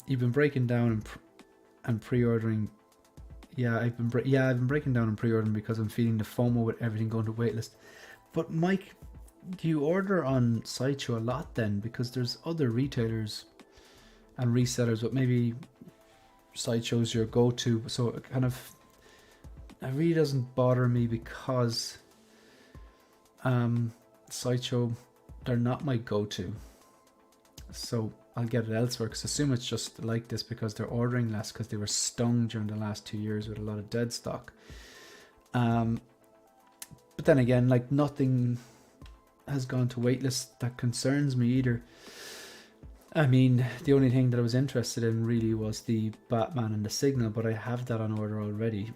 You've been breaking down and pre-ordering. Yeah, I've been breaking down and pre-ordering because I'm feeling the FOMO with everything going to waitlist. But Mike, do you order on Sideshow a lot then? Because there's other retailers and resellers, but maybe Sideshow's your go-to. So it really doesn't bother me because Sideshow, they're not my go-to. So I'll get it elsewhere, because I assume it's just like this because they're ordering less because they were stung during the last 2 years with a lot of dead stock. But then again, like nothing has gone to waitlist that concerns me either. I mean, the only thing that I was interested in really was the Batman and the Signal, but I have that on order already.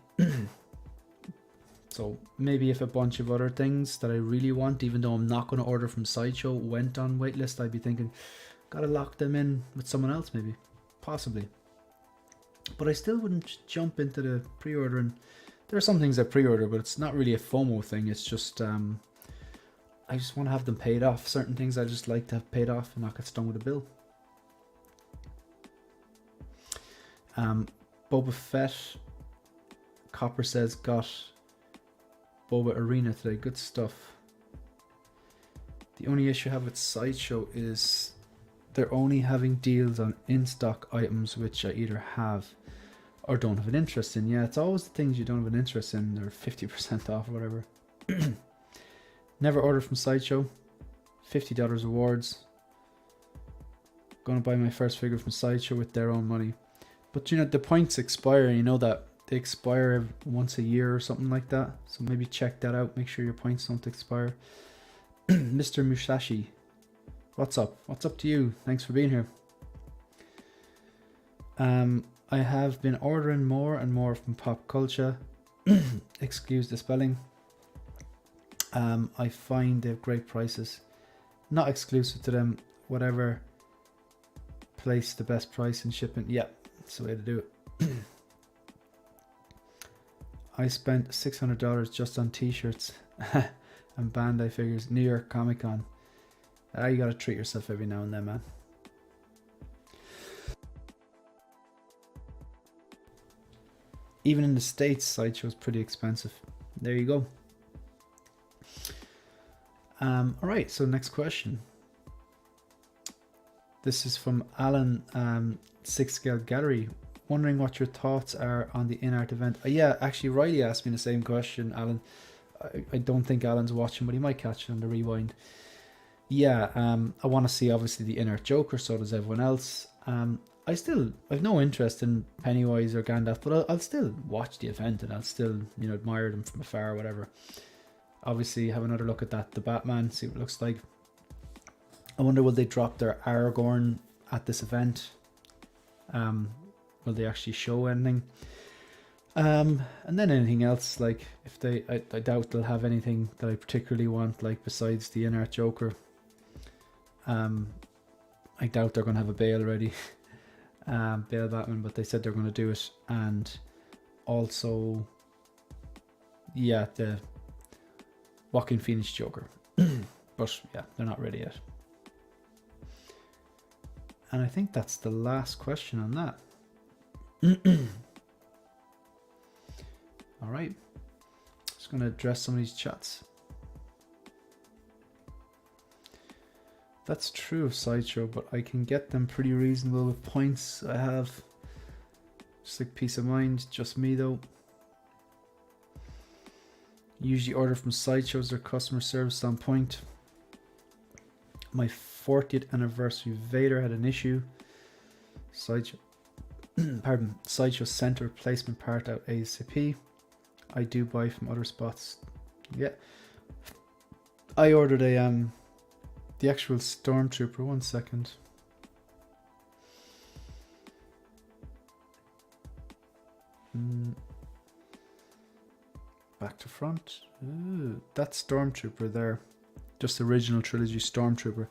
So maybe if a bunch of other things that I really want, even though I'm not going to order from Sideshow, went on waitlist, I'd be thinking, gotta lock them in with someone else maybe, possibly. But I still wouldn't jump into the pre-ordering. There are some things I pre-order, but it's not really a FOMO thing. It's just I just want to have them paid off. Certain things I just like to have paid off and not get stung with a bill. Boba Fett, Copper says, got Boba Arena today. Good stuff. The only issue I have with Sideshow is they're only having deals on in-stock items which I either have or don't have an interest in. Yeah, it's always the things you don't have an interest in. They're 50% off or whatever. Never order from Sideshow. $50 rewards. Going to buy my first figure from Sideshow with their own money. But you know, the points expire. You know that they expire once a year or something like that. So maybe check that out. Make sure your points don't expire. Mr. Musashi, what's up? What's up to you? Thanks for being here. I have been ordering more and more from Pop Culture. Excuse the spelling. I find they have great prices. Not exclusive to them. Whatever place the best price and shipping. Yeah, that's the way to do it. I spent $600 just on t-shirts and Bandai figures. New York Comic Con. You gotta treat yourself every now and then, man. Even in the States, Sideshow's pretty expensive. There you go. Alright, so next question. This is from Alan, 6 Scale Gallery. Wondering what your thoughts are on the InArt event. Yeah, actually Riley asked me the same question, Alan. I don't think Alan's watching, but he might catch it on the rewind. Yeah, I want to see obviously the InArt Joker, so does everyone else. I've no interest in Pennywise or Gandalf, but I'll still watch the event and I'll still, you know, admire them from afar or whatever. Obviously have another look at that, the Batman, see what it looks like. I wonder, will they drop their Aragorn at this event? Will they actually show anything? And then anything else, like if I doubt they'll have anything that I particularly want, like besides the InArt Joker. I doubt they're going to have a Bale ready. Bale Batman, but they said they're going to do it. And also, yeah, the Joaquin Phoenix Joker. But yeah, they're not ready yet. And I think that's the last question on that. All right. Just going to address some of these chats. That's true of Sideshow, but I can get them pretty reasonable with points I have. Just like peace of mind. Just me though. Usually order from Sideshows, their customer service on point. My 40th anniversary Vader had an issue. Sideshow sent a replacement part out ASAP. I do buy from other spots. Yeah. I ordered a the actual Stormtrooper. 1 second. Back to front. Ooh, that Stormtrooper there. Just the original trilogy Stormtrooper.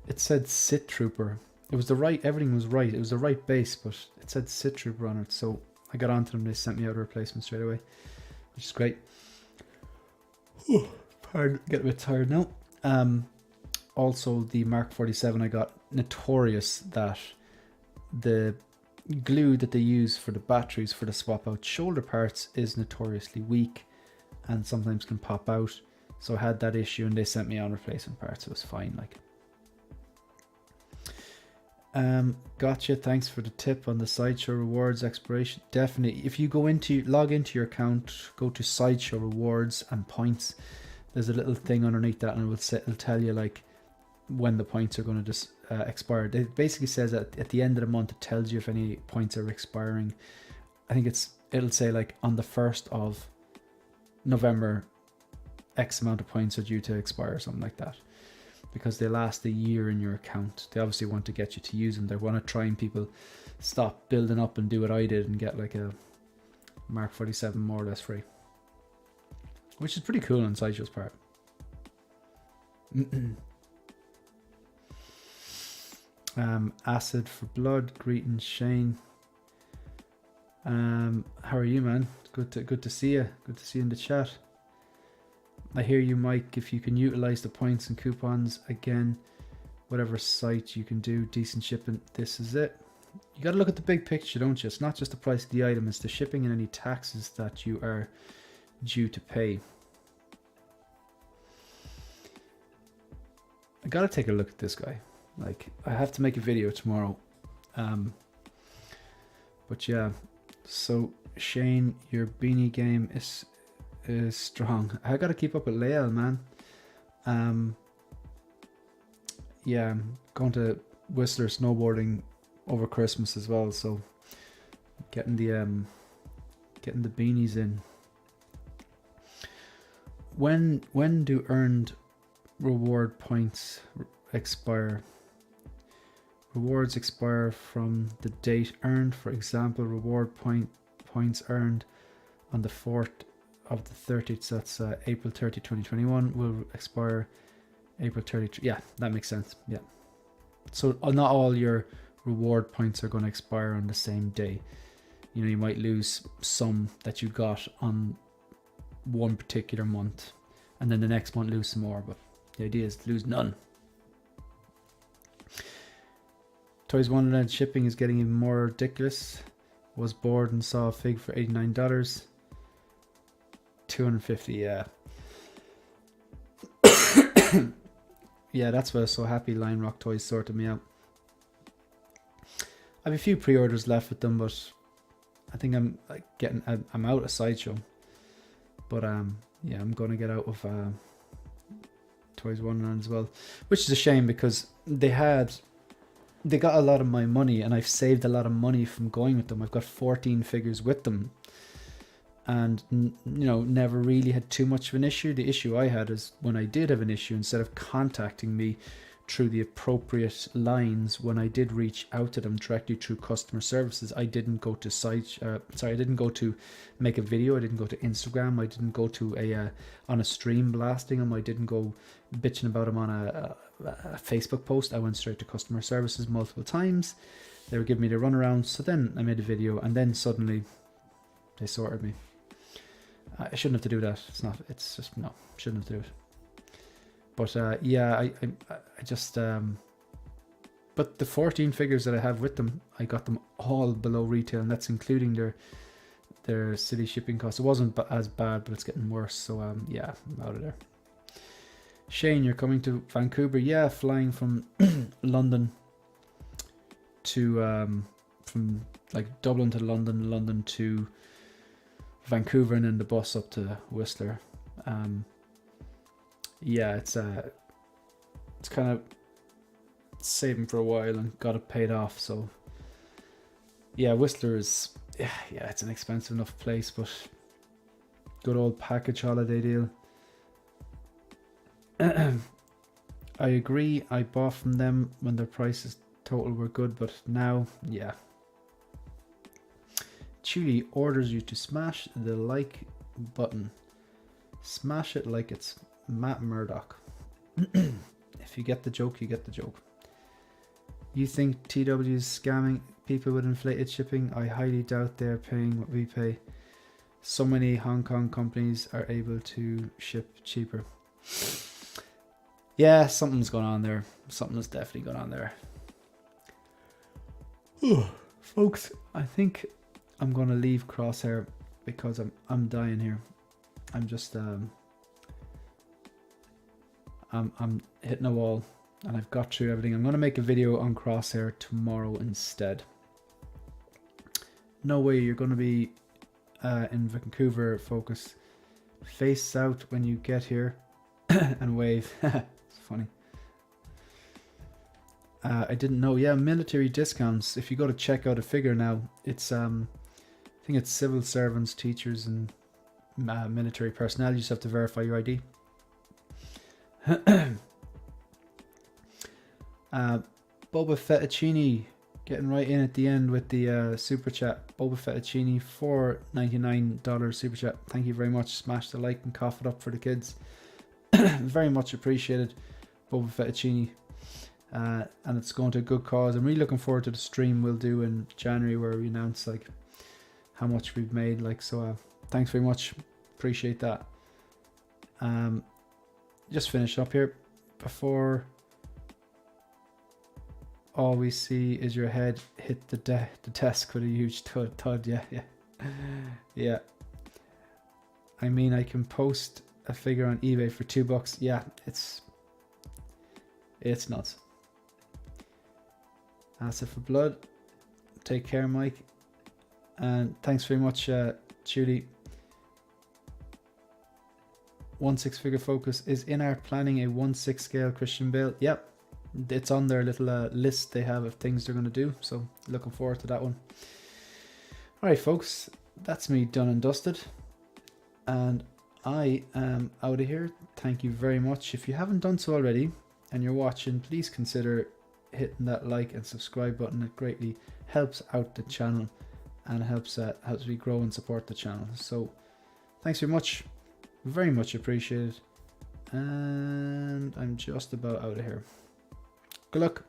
It said Sith Trooper. It was the right, everything was right. It was the right base, but it said Sith Trooper on it. So I got onto them. They sent me out a replacement straight away, which is great. Oh, pardon, get a bit tired now. Also, the Mark 47 I got, notorious that the glue that they use for the batteries for the swap out shoulder parts is notoriously weak and sometimes can pop out. So I had that issue and they sent me on replacement parts. So it was fine. Like, gotcha. Thanks for the tip on the Sideshow rewards expiration. Definitely, if you log into your account, go to Sideshow rewards and points. There's a little thing underneath that, and it'll tell you like when the points are going to just expire. It basically says that at the end of the month, it tells you if any points are expiring. I think it'll say like on the 1st of November, X amount of points are due to expire or something like that, because they last a year in your account. They obviously want to get you to use them. They want to try and people stop building up and do what I did and get like a Mark 47 more or less free, which is pretty cool on Sideshow's part. Acid for Blood, greetings Shane. How are you, man? Good to see you. Good to see you in the chat. I hear you, Mike. If you can utilize the points and coupons again, whatever site you can do decent shipping, this is it. You got to look at the big picture, don't you? It's not just the price of the item, it's the shipping and any taxes that you are due to pay. I got to take a look at this guy. Like, I have to make a video tomorrow. But yeah, so Shane, your beanie game is strong. I gotta keep up with Lael, man. Yeah, I'm going to Whistler snowboarding over Christmas as well, so getting the beanies in. When do earned reward points expire? Rewards expire from the date earned. For example, reward points earned on the 4th of the 30th, so that's April 30, 2021, will expire April 30. Yeah, that makes sense. Yeah. So not all your reward points are going to expire on the same day. You know, you might lose some that you got on one particular month, and then the next month lose some more, but the idea is to lose none. Toys Wonderland shipping is getting even more ridiculous. Was bored and saw a fig for $89. $250, yeah. Yeah, that's why I was so happy Lion Rock Toys sorted me out. I have a few pre-orders left with them, but I think I'm out of Sideshow. But yeah, I'm gonna get out of Toys Wonderland as well, which is a shame because they got a lot of my money, and I've saved a lot of money from going with them. I've got 14 figures with them, and you know, never really had too much of an issue. The issue I had is when I did have an issue, instead of contacting me through the appropriate lines, when I did reach out to them directly through customer services, I didn't go to I didn't go to make a video, I didn't go to Instagram, I didn't go to on a stream blasting them, I didn't go bitching about them on a Facebook post. I went straight to customer services multiple times, They were giving me the runaround, so then I made a video, and then suddenly they sorted me. I shouldn't have to do that. It's just, no, shouldn't have to do it. But yeah, I just, but the 14 figures that I have with them, I got them all below retail, and that's including their city shipping costs. It wasn't as bad, but it's getting worse. So yeah, I'm out of there. Shane, you're coming to Vancouver? Yeah, flying from London to from like Dublin to London, London to Vancouver, and then the bus up to Whistler. Yeah, it's kind of saving for a while and got it paid off. So yeah, Whistler is yeah, it's an expensive enough place, but good old package holiday deal. I agree. I bought from them when their prices total were good, but now, yeah. Chewy orders you to smash the like button. Smash it like it's Matt Murdock. If you get the joke, you get the joke. You think TW is scamming people with inflated shipping? I highly doubt they're paying what we pay. So many Hong Kong companies are able to ship cheaper. Yeah, something's going on there. Something is definitely going on there. Folks, I think I'm going to leave Crosshair because I'm dying here. I'm just I'm hitting a wall, and I've got through everything. I'm going to make a video on Crosshair tomorrow instead. No way you're going to be in Vancouver, focus. Face south when you get here and wave. It's funny. I didn't know. Yeah, military discounts. If you go to check out a figure now, it's I think it's civil servants, teachers, and military personnel. You just have to verify your ID. Boba Fettuccine getting right in at the end with the super chat. Boba Fettuccine, $4.99 super chat. Thank you very much. Smash the like and cough it up for the kids. Very much appreciated, Boba Fettuccine. And it's going to a good cause. I'm really looking forward to the stream we'll do in January where we announce like how much we've made. Like, so thanks very much. Appreciate that. Just finish up here before all we see is your head hit the desk with a huge thud. Yeah. I mean, I can post a figure on eBay for $2. Yeah, it's nuts. Acid for blood. Take care, Mike. And thanks very much, Judy. 1/6 figure focus is in our planning a 1/6 scale Christian Bale. Yep, it's on their little list they have of things they're going to do. So looking forward to that one. All right, folks, that's me done and dusted, and I am out of here. Thank you very much. If you haven't done so already and you're watching, please consider hitting that like and subscribe button. It greatly helps out the channel and helps me grow and support the channel. So thanks very much appreciated, and I'm just about out of here. Good luck.